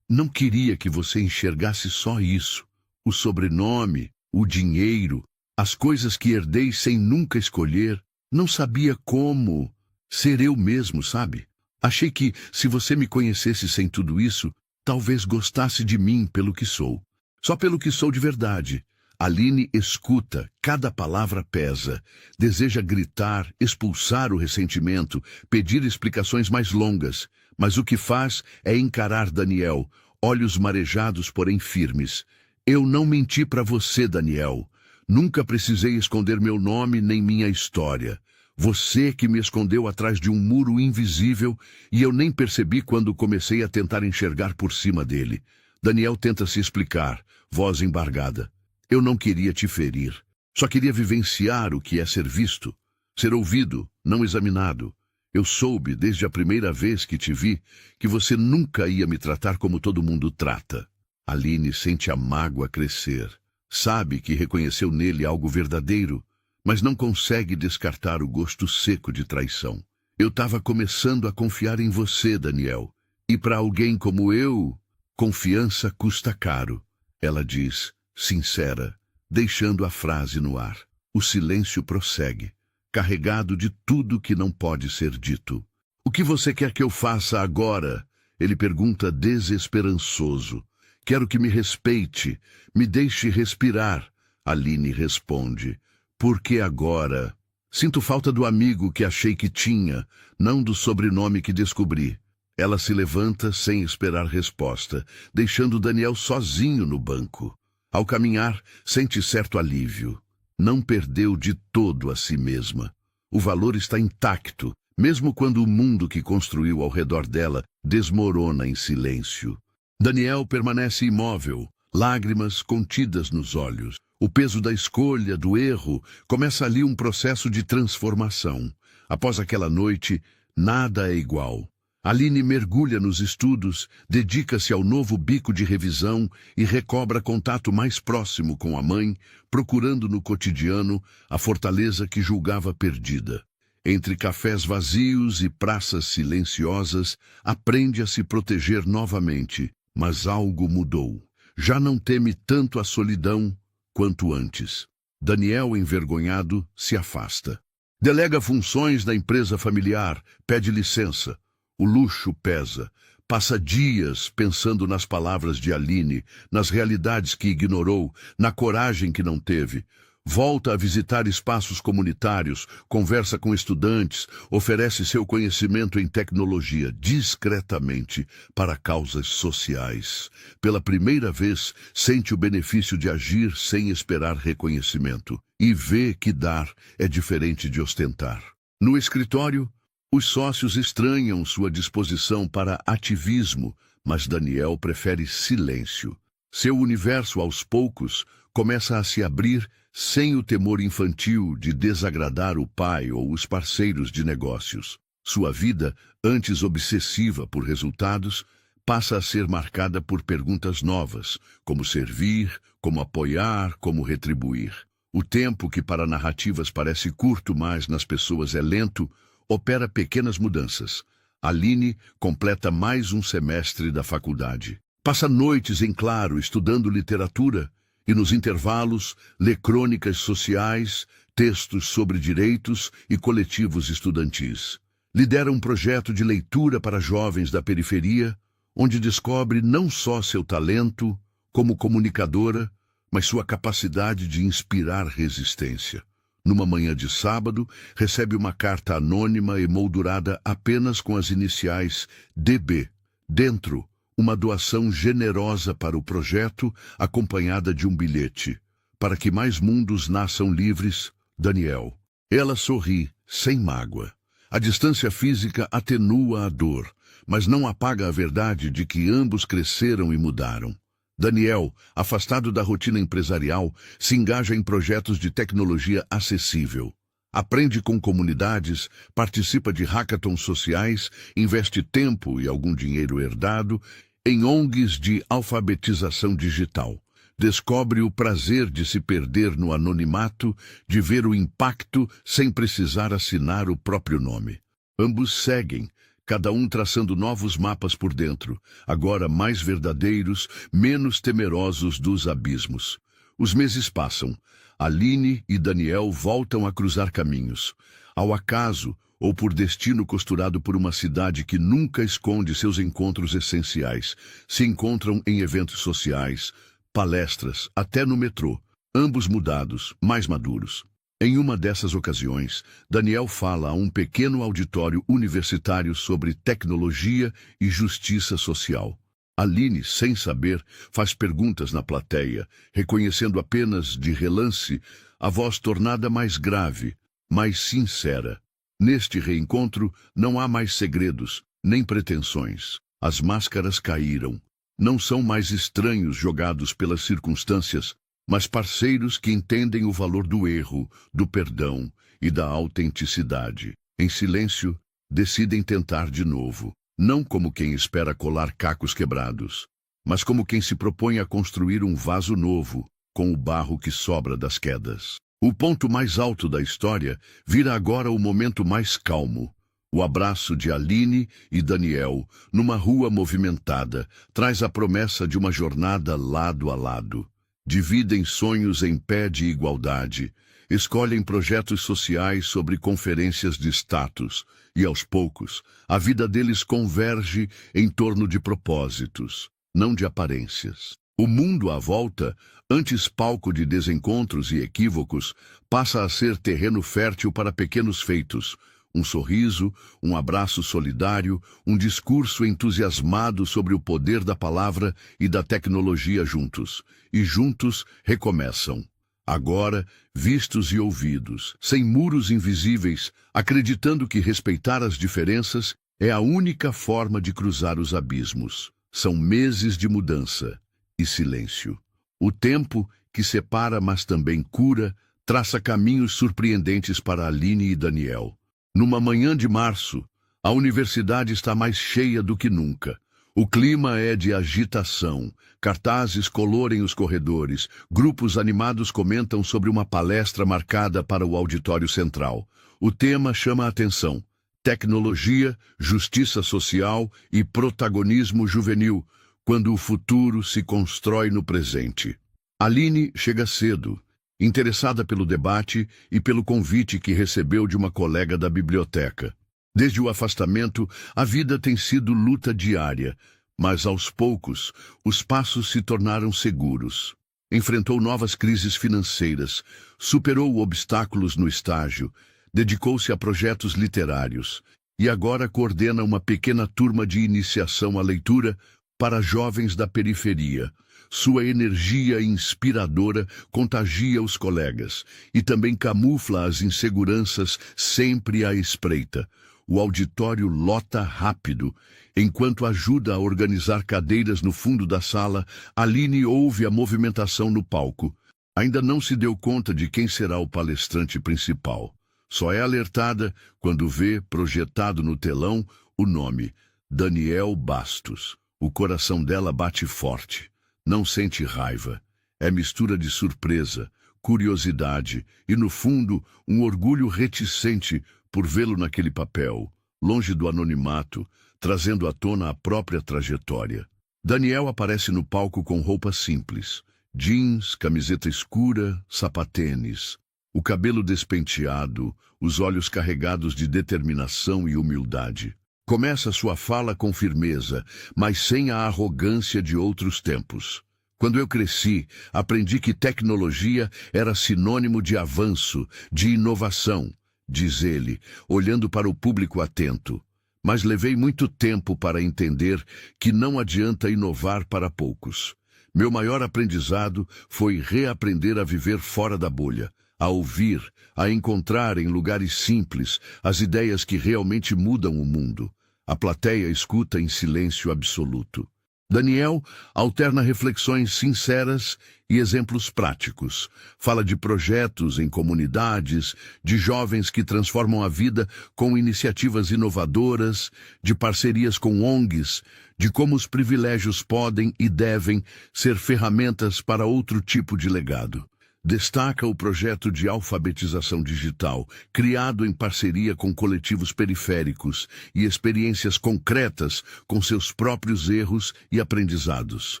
não queria que você enxergasse só isso. O sobrenome, o dinheiro, as coisas que herdei sem nunca escolher. Não sabia como ser eu mesmo, sabe? Achei que, se você me conhecesse sem tudo isso, talvez gostasse de mim pelo que sou. Só pelo que sou de verdade. Aline escuta, cada palavra pesa. Deseja gritar, expulsar o ressentimento, pedir explicações mais longas. Mas o que faz é encarar Daniel, olhos marejados, porém firmes. Eu não menti para você, Daniel. Nunca precisei esconder meu nome nem minha história. Você que me escondeu atrás de um muro invisível e eu nem percebi quando comecei a tentar enxergar por cima dele. Daniel tenta se explicar, voz embargada. Eu não queria te ferir. Só queria vivenciar o que é ser visto, ser ouvido, não examinado. Eu soube, desde a primeira vez que te vi, que você nunca ia me tratar como todo mundo trata. Aline sente a mágoa crescer. Sabe que reconheceu nele algo verdadeiro, mas não consegue descartar o gosto seco de traição. Eu estava começando a confiar em você, Daniel. E para alguém como eu, confiança custa caro. Ela diz, sincera, deixando a frase no ar. O silêncio prossegue, carregado de tudo que não pode ser dito. O que você quer que eu faça agora? Ele pergunta desesperançoso. Quero que me respeite, me deixe respirar. Aline responde. Por que agora? Sinto falta do amigo que achei que tinha, não do sobrenome que descobri. Ela se levanta sem esperar resposta, deixando Daniel sozinho no banco. Ao caminhar, sente certo alívio. Não perdeu de todo a si mesma. O valor está intacto, mesmo quando o mundo que construiu ao redor dela desmorona em silêncio. Daniel permanece imóvel, lágrimas contidas nos olhos. O peso da escolha, do erro, começa ali um processo de transformação. Após aquela noite, nada é igual. Aline mergulha nos estudos, dedica-se ao novo bico de revisão e recobra contato mais próximo com a mãe, procurando no cotidiano a fortaleza que julgava perdida. Entre cafés vazios e praças silenciosas, aprende a se proteger novamente, mas algo mudou. já não teme tanto a solidão quanto antes. Daniel, envergonhado, se afasta. Delega funções na empresa familiar, pede licença. O luxo pesa. Passa dias pensando nas palavras de Aline, nas realidades que ignorou, na coragem que não teve. Volta a visitar espaços comunitários, conversa com estudantes, oferece seu conhecimento em tecnologia discretamente para causas sociais. Pela primeira vez, sente o benefício de agir sem esperar reconhecimento e vê que dar é diferente de ostentar. No escritório, os sócios estranham sua disposição para ativismo, mas Daniel prefere silêncio. Seu universo, aos poucos, começa a se abrir sem o temor infantil de desagradar o pai ou os parceiros de negócios. Sua vida, antes obsessiva por resultados, passa a ser marcada por perguntas novas, como servir, como apoiar, como retribuir. O tempo, que para narrativas parece curto, mas nas pessoas é lento, opera pequenas mudanças. Aline completa mais um semestre da faculdade. Passa noites em claro estudando literatura e, nos intervalos, lê crônicas sociais, textos sobre direitos e coletivos estudantis. Lidera um projeto de leitura para jovens da periferia, onde descobre não só seu talento como comunicadora, mas sua capacidade de inspirar resistência. Numa manhã de sábado, recebe uma carta anônima emoldurada apenas com as iniciais DB. Dentro, uma doação generosa para o projeto, acompanhada de um bilhete. Para que mais mundos nasçam livres, Daniel. Ela sorri, sem mágoa. A distância física atenua a dor, mas não apaga a verdade de que ambos cresceram e mudaram. Daniel, afastado da rotina empresarial, se engaja em projetos de tecnologia acessível. Aprende com comunidades, participa de hackathons sociais, investe tempo e algum dinheiro herdado em ONGs de alfabetização digital. Descobre o prazer de se perder no anonimato, de ver o impacto sem precisar assinar o próprio nome. Ambos seguem, cada um traçando novos mapas por dentro, agora mais verdadeiros, menos temerosos dos abismos. Os meses passam. Aline e Daniel voltam a cruzar caminhos. Ao acaso, ou por destino costurado por uma cidade que nunca esconde seus encontros essenciais, se encontram em eventos sociais, palestras, até no metrô, ambos mudados, mais maduros. Em uma dessas ocasiões, Daniel fala a um pequeno auditório universitário sobre tecnologia e justiça social. Aline, sem saber, faz perguntas na plateia, reconhecendo apenas de relance a voz tornada mais grave, mais sincera. Neste reencontro, não há mais segredos, nem pretensões. As máscaras caíram. Não são mais estranhos jogados pelas circunstâncias, mas parceiros que entendem o valor do erro, do perdão e da autenticidade. Em silêncio, decidem tentar de novo, não como quem espera colar cacos quebrados, mas como quem se propõe a construir um vaso novo, com o barro que sobra das quedas. O ponto mais alto da história vira agora o momento mais calmo. O abraço de Aline e Daniel, numa rua movimentada, traz a promessa de uma jornada lado a lado. Dividem sonhos em pé de igualdade, escolhem projetos sociais sobre conferências de status, e aos poucos, a vida deles converge em torno de propósitos, não de aparências. O mundo à volta, antes palco de desencontros e equívocos, passa a ser terreno fértil para pequenos feitos. Um sorriso, um abraço solidário, um discurso entusiasmado sobre o poder da palavra e da tecnologia juntos. E juntos recomeçam. Agora, vistos e ouvidos, sem muros invisíveis, acreditando que respeitar as diferenças é a única forma de cruzar os abismos. São meses de mudança e silêncio. O tempo, que separa mas também cura, traça caminhos surpreendentes para Aline e Daniel. Numa manhã de março, a universidade está mais cheia do que nunca. O clima é de agitação. Cartazes colorem os corredores. Grupos animados comentam sobre uma palestra marcada para o auditório central. O tema chama a atenção: tecnologia, justiça social e protagonismo juvenil. quando o futuro se constrói no presente. Aline chega cedo, interessada pelo debate e pelo convite que recebeu de uma colega da biblioteca. Desde o afastamento, a vida tem sido luta diária, mas aos poucos, os passos se tornaram seguros. Enfrentou novas crises financeiras, superou obstáculos no estágio, dedicou-se a projetos literários e agora coordena uma pequena turma de iniciação à leitura para jovens da periferia. Sua energia inspiradora contagia os colegas e também camufla as inseguranças sempre à espreita. O auditório lota rápido. Enquanto ajuda a organizar cadeiras no fundo da sala, Aline ouve a movimentação no palco. Ainda não se deu conta de quem será o palestrante principal. Só é alertada quando vê, projetado no telão, o nome: Daniel Bastos. O coração dela bate forte. Não sente raiva. É mistura de surpresa, curiosidade e, no fundo, um orgulho reticente por vê-lo naquele papel, longe do anonimato, trazendo à tona a própria trajetória. Daniel aparece no palco com roupa simples: jeans, camiseta escura, sapatênis. O cabelo despenteado, os olhos carregados de determinação e humildade. Começa sua fala com firmeza, mas sem a arrogância de outros tempos. Quando eu cresci, aprendi que tecnologia era sinônimo de avanço, de inovação, diz ele, olhando para o público atento. Mas levei muito tempo para entender que não adianta inovar para poucos. Meu maior aprendizado foi reaprender a viver fora da bolha, a ouvir, a encontrar em lugares simples as ideias que realmente mudam o mundo. A plateia escuta em silêncio absoluto. Daniel alterna reflexões sinceras e exemplos práticos. Fala de projetos em comunidades, de jovens que transformam a vida com iniciativas inovadoras, de parcerias com ONGs, de como os privilégios podem e devem ser ferramentas para outro tipo de legado. Destaca o projeto de alfabetização digital, criado em parceria com coletivos periféricos e experiências concretas com seus próprios erros e aprendizados.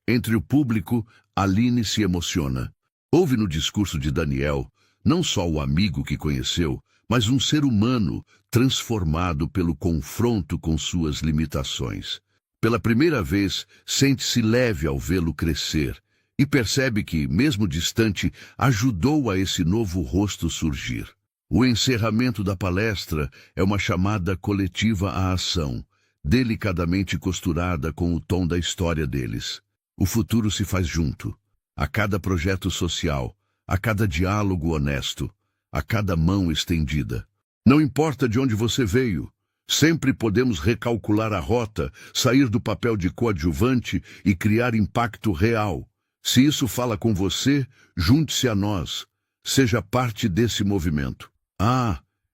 Entre o público, Aline se emociona. Ouve no discurso de Daniel não só o amigo que conheceu, mas um ser humano transformado pelo confronto com suas limitações. Pela primeira vez, sente-se leve ao vê-lo crescer e percebe que, mesmo distante, ajudou a esse novo rosto surgir. O encerramento da palestra é uma chamada coletiva à ação, delicadamente costurada com o tom da história deles. O futuro se faz junto, a cada projeto social, a cada diálogo honesto, a cada mão estendida. Não importa de onde você veio, sempre podemos recalcular a rota, sair do papel de coadjuvante e criar impacto real. Se isso fala com você, junte-se a nós. Seja parte desse movimento.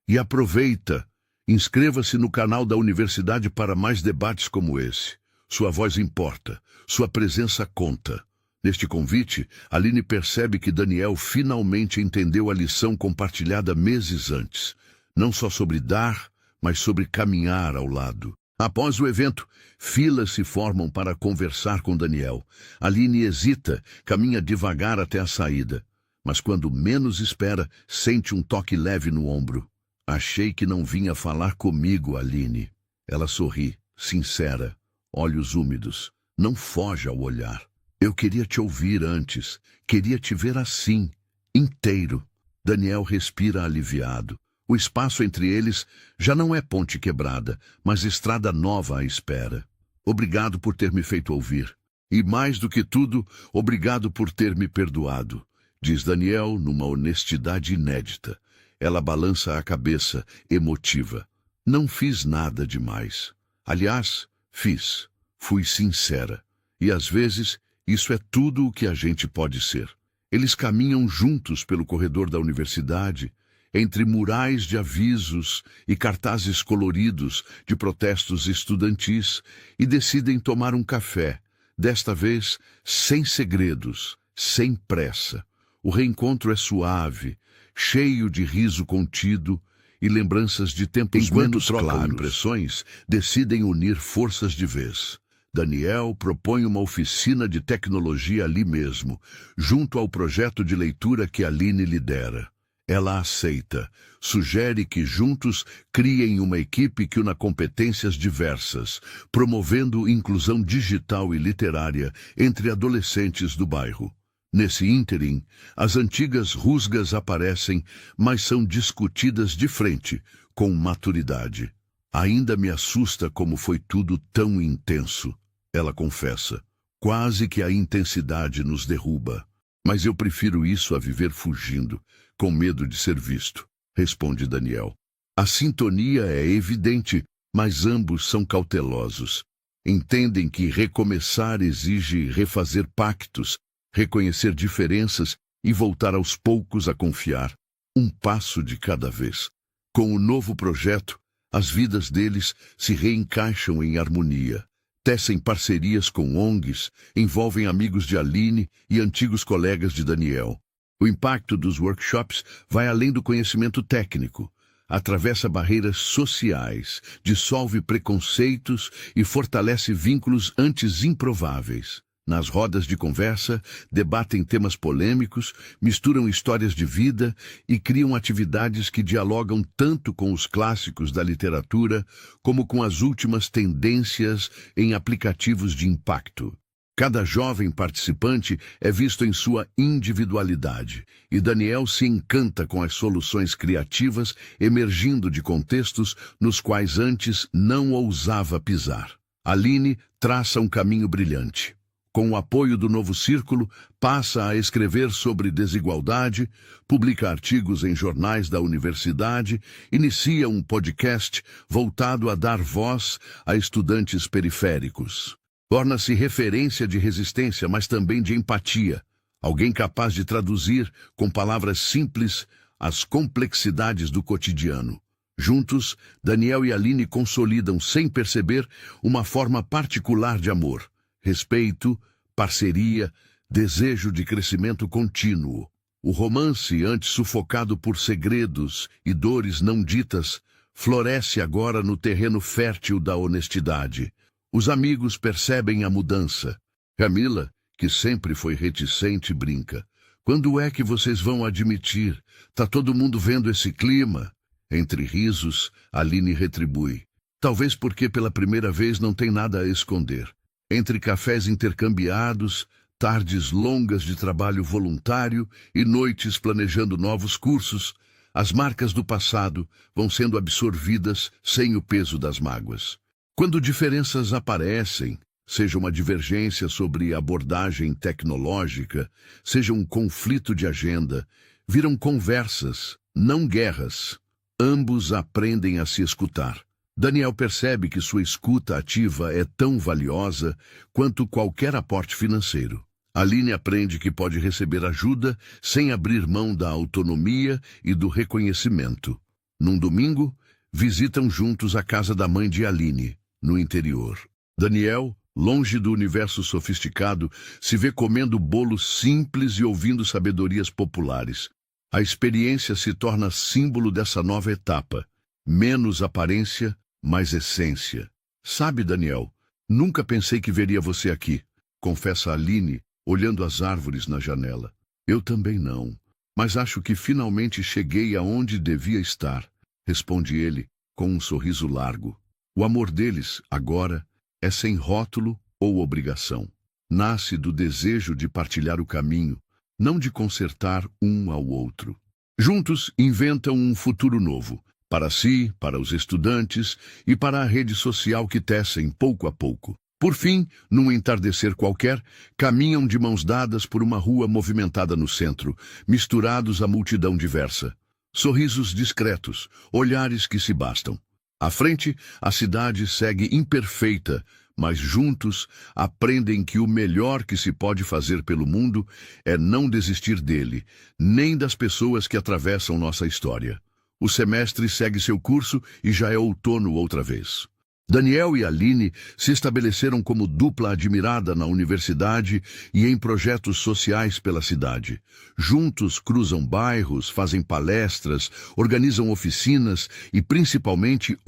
E aproveita. Inscreva-se no canal da Universidade para mais debates como esse. Sua voz importa. Sua presença conta. Neste convite, Aline percebe que Daniel finalmente entendeu a lição compartilhada meses antes. Não só sobre dar, mas sobre caminhar ao lado. Após o evento, filas se formam para conversar com Daniel. Aline hesita, caminha devagar até a saída. Mas quando menos espera, sente um toque leve no ombro. Achei que não vinha falar comigo, Aline. Ela sorri, sincera, olhos úmidos. Não foge ao olhar. Eu queria te ouvir antes. Queria te ver assim, inteiro. Daniel respira aliviado. O espaço entre eles já não é ponte quebrada, mas estrada nova à espera. Obrigado por ter me feito ouvir. E mais do que tudo, obrigado por ter me perdoado, diz Daniel numa honestidade inédita. Ela balança a cabeça, emotiva. Não fiz nada demais. Aliás, fiz. Fui sincera. E às vezes, isso é tudo o que a gente pode ser. Eles caminham juntos pelo corredor da universidade, entre murais de avisos e cartazes coloridos de protestos estudantis, e decidem tomar um café, desta vez sem segredos, sem pressa. O reencontro é suave, cheio de riso contido e lembranças de tempos menos claros. Enquanto trocam impressões, decidem unir forças de vez. Daniel propõe uma oficina de tecnologia ali mesmo, junto ao projeto de leitura que Aline lidera. Ela aceita, sugere que juntos criem uma equipe que una competências diversas, promovendo inclusão digital e literária entre adolescentes do bairro. Nesse ínterim, as antigas rusgas aparecem, mas são discutidas de frente, com maturidade. Ainda me assusta como foi tudo tão intenso, ela confessa. Quase que a intensidade nos derruba. Mas eu prefiro isso a viver fugindo, com medo de ser visto, responde Daniel. A sintonia é evidente, mas ambos são cautelosos. Entendem que recomeçar exige refazer pactos, reconhecer diferenças e voltar aos poucos a confiar, um passo de cada vez. Com o novo projeto, as vidas deles se reencaixam em harmonia. Tecem parcerias com ONGs, envolvem amigos de Aline e antigos colegas de Daniel. O impacto dos workshops vai além do conhecimento técnico. Atravessa barreiras sociais, dissolve preconceitos e fortalece vínculos antes improváveis. Nas rodas de conversa, debatem temas polêmicos, misturam histórias de vida e criam atividades que dialogam tanto com os clássicos da literatura como com as últimas tendências em aplicativos de impacto. Cada jovem participante é visto em sua individualidade, e Daniel se encanta com as soluções criativas emergindo de contextos nos quais antes não ousava pisar. Aline traça um caminho brilhante. Com o apoio do novo círculo, passa a escrever sobre desigualdade, publica artigos em jornais da universidade, inicia um podcast voltado a dar voz a estudantes periféricos. Torna-se referência de resistência, mas também de empatia. Alguém capaz de traduzir, com palavras simples, as complexidades do cotidiano. Juntos, Daniel e Aline consolidam, sem perceber, uma forma particular de amor. Respeito, parceria, desejo de crescimento contínuo. O romance, antes sufocado por segredos e dores não ditas, floresce agora no terreno fértil da honestidade. Os amigos percebem a mudança. Camila, que sempre foi reticente, brinca. Quando é que vocês vão admitir? Tá todo mundo vendo esse clima? Entre risos, Aline retribui. Talvez porque pela primeira vez não tem nada a esconder. Entre cafés intercambiados, tardes longas de trabalho voluntário e noites planejando novos cursos, as marcas do passado vão sendo absorvidas sem o peso das mágoas. Quando diferenças aparecem, seja uma divergência sobre abordagem tecnológica, seja um conflito de agenda, viram conversas, não guerras. Ambos aprendem a se escutar. Daniel percebe que sua escuta ativa é tão valiosa quanto qualquer aporte financeiro. Aline aprende que pode receber ajuda sem abrir mão da autonomia e do reconhecimento. Num domingo, visitam juntos a casa da mãe de Aline, no interior. Daniel, longe do universo sofisticado, se vê comendo bolos simples e ouvindo sabedorias populares. A experiência se torna símbolo dessa nova etapa. Menos aparência, mais essência. Sabe, Daniel, nunca pensei que veria você aqui, confessa Aline, olhando as árvores na janela. Eu também não, mas acho que finalmente cheguei aonde devia estar, responde ele, com um sorriso largo. O amor deles, agora, é sem rótulo ou obrigação. Nasce do desejo de partilhar o caminho, não de consertar um ao outro. Juntos inventam um futuro novo, para si, para os estudantes e para a rede social que tecem pouco a pouco. Por fim, num entardecer qualquer, caminham de mãos dadas por uma rua movimentada no centro, misturados à multidão diversa. Sorrisos discretos, olhares que se bastam. À frente, a cidade segue imperfeita, mas juntos aprendem que o melhor que se pode fazer pelo mundo é não desistir dele, nem das pessoas que atravessam nossa história. O semestre segue seu curso e já é outono outra vez. Daniel e Aline se estabeleceram como dupla admirada na universidade e em projetos sociais pela cidade. Juntos cruzam bairros, fazem palestras, organizam oficinas e principalmente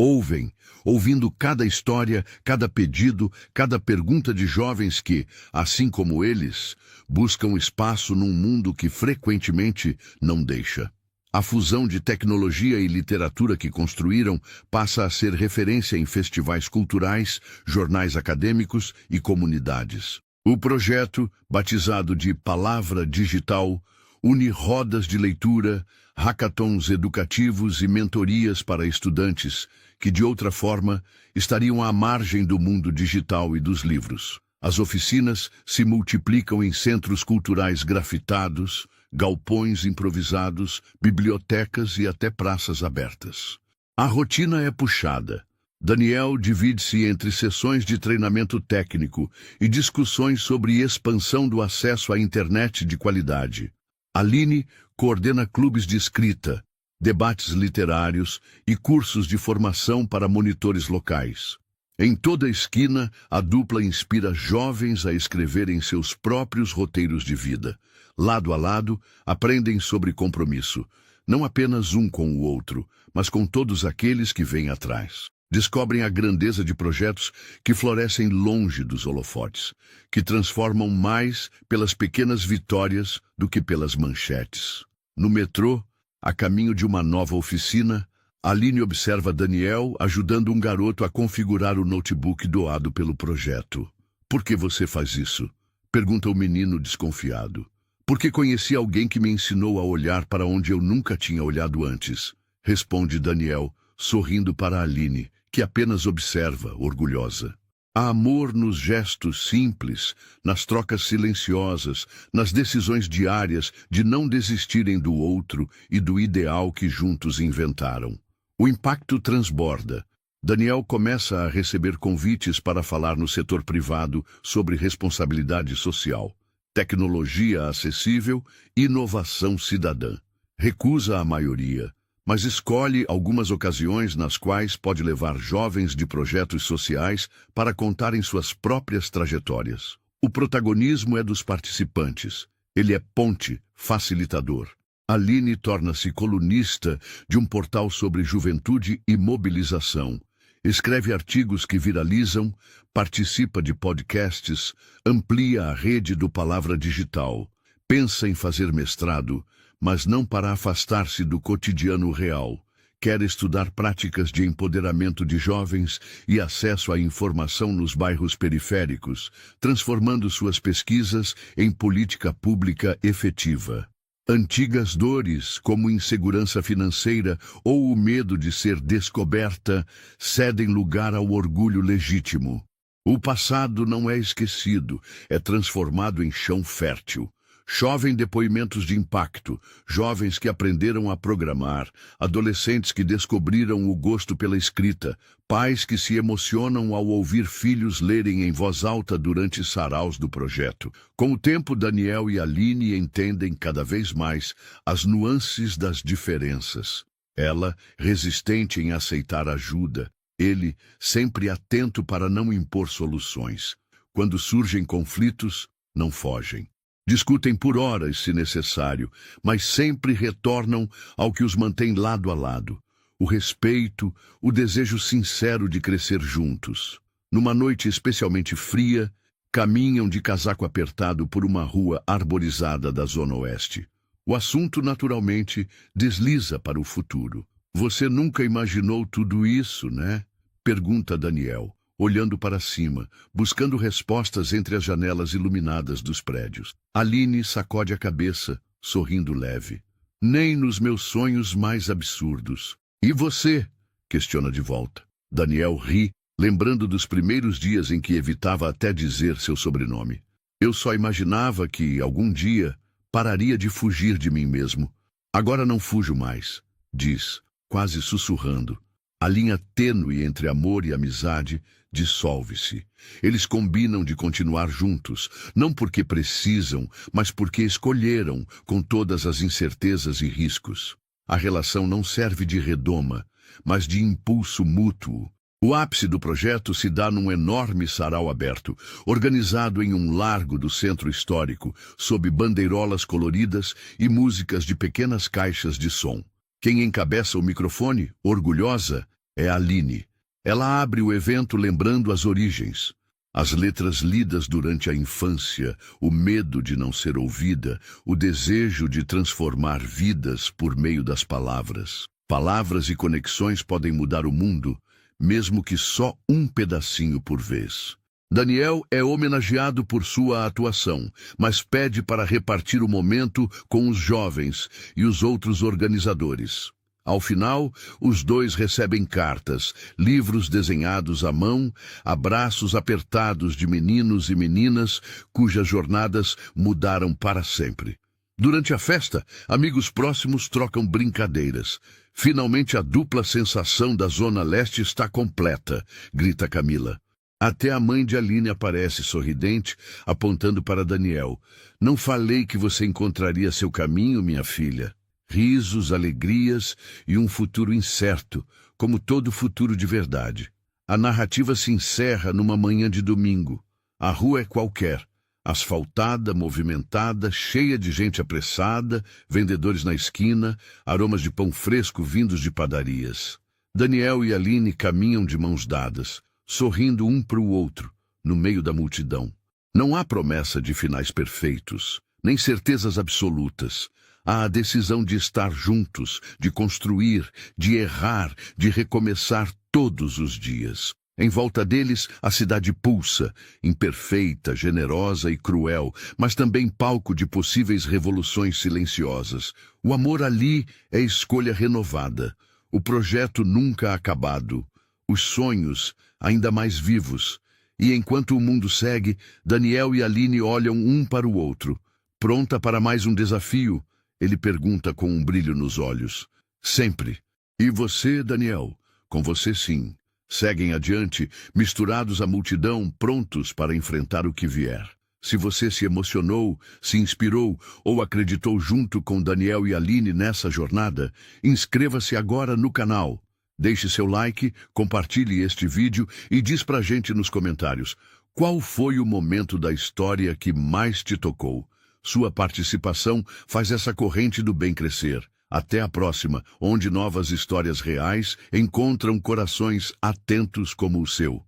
ouvindo cada história, cada pedido, cada pergunta de jovens que, assim como eles, buscam espaço num mundo que frequentemente não deixa. A fusão de tecnologia e literatura que construíram passa a ser referência em festivais culturais, jornais acadêmicos e comunidades. O projeto, batizado de Palavra Digital, une rodas de leitura, hackathons educativos e mentorias para estudantes que, de outra forma, estariam à margem do mundo digital e dos livros. As oficinas se multiplicam em centros culturais grafitados, galpões improvisados, bibliotecas e até praças abertas. A rotina é puxada. Daniel divide-se entre sessões de treinamento técnico e discussões sobre expansão do acesso à internet de qualidade. Aline coordena clubes de escrita, debates literários e cursos de formação para monitores locais. Em toda esquina, a dupla inspira jovens a escreverem seus próprios roteiros de vida. Lado a lado, aprendem sobre compromisso, não apenas um com o outro, mas com todos aqueles que vêm atrás. Descobrem a grandeza de projetos que florescem longe dos holofotes, que transformam mais pelas pequenas vitórias do que pelas manchetes. No metrô, a caminho de uma nova oficina, Aline observa Daniel ajudando um garoto a configurar o notebook doado pelo projeto. "Por que você faz isso?" pergunta o menino desconfiado. "Porque conheci alguém que me ensinou a olhar para onde eu nunca tinha olhado antes", responde Daniel, sorrindo para Aline, que apenas observa, orgulhosa. Há amor nos gestos simples, nas trocas silenciosas, nas decisões diárias de não desistirem do outro e do ideal que juntos inventaram. O impacto transborda. Daniel começa a receber convites para falar no setor privado sobre responsabilidade social, tecnologia acessível e inovação cidadã. Recusa a maioria, mas escolhe algumas ocasiões nas quais pode levar jovens de projetos sociais para contarem suas próprias trajetórias. O protagonismo é dos participantes. Ele é ponte, facilitador. Aline torna-se colunista de um portal sobre juventude e mobilização. Escreve artigos que viralizam, participa de podcasts, amplia a rede do Palavra Digital. Pensa em fazer mestrado, mas não para afastar-se do cotidiano real. Quer estudar práticas de empoderamento de jovens e acesso à informação nos bairros periféricos, transformando suas pesquisas em política pública efetiva. Antigas dores, como insegurança financeira ou o medo de ser descoberta, cedem lugar ao orgulho legítimo. O passado não é esquecido, é transformado em chão fértil. Chovem depoimentos de impacto, jovens que aprenderam a programar, adolescentes que descobriram o gosto pela escrita, pais que se emocionam ao ouvir filhos lerem em voz alta durante saraus do projeto. Com o tempo, Daniel e Aline entendem cada vez mais as nuances das diferenças. Ela, resistente em aceitar ajuda, ele, sempre atento para não impor soluções. Quando surgem conflitos, não fogem. Discutem por horas, se necessário, mas sempre retornam ao que os mantém lado a lado: o respeito, o desejo sincero de crescer juntos. Numa noite especialmente fria, caminham de casaco apertado por uma rua arborizada da Zona Oeste. O assunto, naturalmente, desliza para o futuro. "Você nunca imaginou tudo isso, né?" pergunta Daniel, olhando para cima, buscando respostas entre as janelas iluminadas dos prédios. Aline sacode a cabeça, sorrindo leve. "Nem nos meus sonhos mais absurdos." "E você?" questiona de volta. Daniel ri, lembrando dos primeiros dias em que evitava até dizer seu sobrenome. "Eu só imaginava que, algum dia, pararia de fugir de mim mesmo. Agora não fujo mais", diz, quase sussurrando. A linha tênue entre amor e amizade dissolve-se. Eles combinam de continuar juntos, não porque precisam, mas porque escolheram, com todas as incertezas e riscos. A relação não serve de redoma, mas de impulso mútuo. O ápice do projeto se dá num enorme sarau aberto, organizado em um largo do centro histórico, sob bandeirolas coloridas e músicas de pequenas caixas de som. Quem encabeça o microfone, orgulhosa, é Aline. Ela abre o evento lembrando as origens. As letras lidas durante a infância, o medo de não ser ouvida, o desejo de transformar vidas por meio das palavras. Palavras e conexões podem mudar o mundo, mesmo que só um pedacinho por vez. Daniel é homenageado por sua atuação, mas pede para repartir o momento com os jovens e os outros organizadores. Ao final, os dois recebem cartas, livros desenhados à mão, abraços apertados de meninos e meninas cujas jornadas mudaram para sempre. Durante a festa, amigos próximos trocam brincadeiras. Finalmente a dupla sensação da Zona Leste está completa, grita Camila. Até a mãe de Aline aparece sorridente, apontando para Daniel. Não falei que você encontraria seu caminho, minha filha. Risos, alegrias e um futuro incerto, como todo futuro de verdade. A narrativa se encerra numa manhã de domingo. A rua é qualquer. Asfaltada, movimentada, cheia de gente apressada, vendedores na esquina, aromas de pão fresco vindos de padarias. Daniel e Aline caminham de mãos dadas, sorrindo um para o outro, no meio da multidão. Não há promessa de finais perfeitos, nem certezas absolutas. Há a decisão de estar juntos, de construir, de errar, de recomeçar todos os dias. Em volta deles, a cidade pulsa, imperfeita, generosa e cruel, mas também palco de possíveis revoluções silenciosas. O amor ali é escolha renovada, o projeto nunca acabado, os sonhos ainda mais vivos. E enquanto o mundo segue, Daniel e Aline olham um para o outro. Pronta para mais um desafio? Ele pergunta com um brilho nos olhos. Sempre. E você, Daniel? Com você, sim. Seguem adiante, misturados à multidão, prontos para enfrentar o que vier. Se você se emocionou, se inspirou ou acreditou junto com Daniel e Aline nessa jornada, inscreva-se agora no canal. Deixe seu like, compartilhe este vídeo e diz pra gente nos comentários qual foi o momento da história que mais te tocou. Sua participação faz essa corrente do bem crescer. Até a próxima, onde novas histórias reais encontram corações atentos como o seu.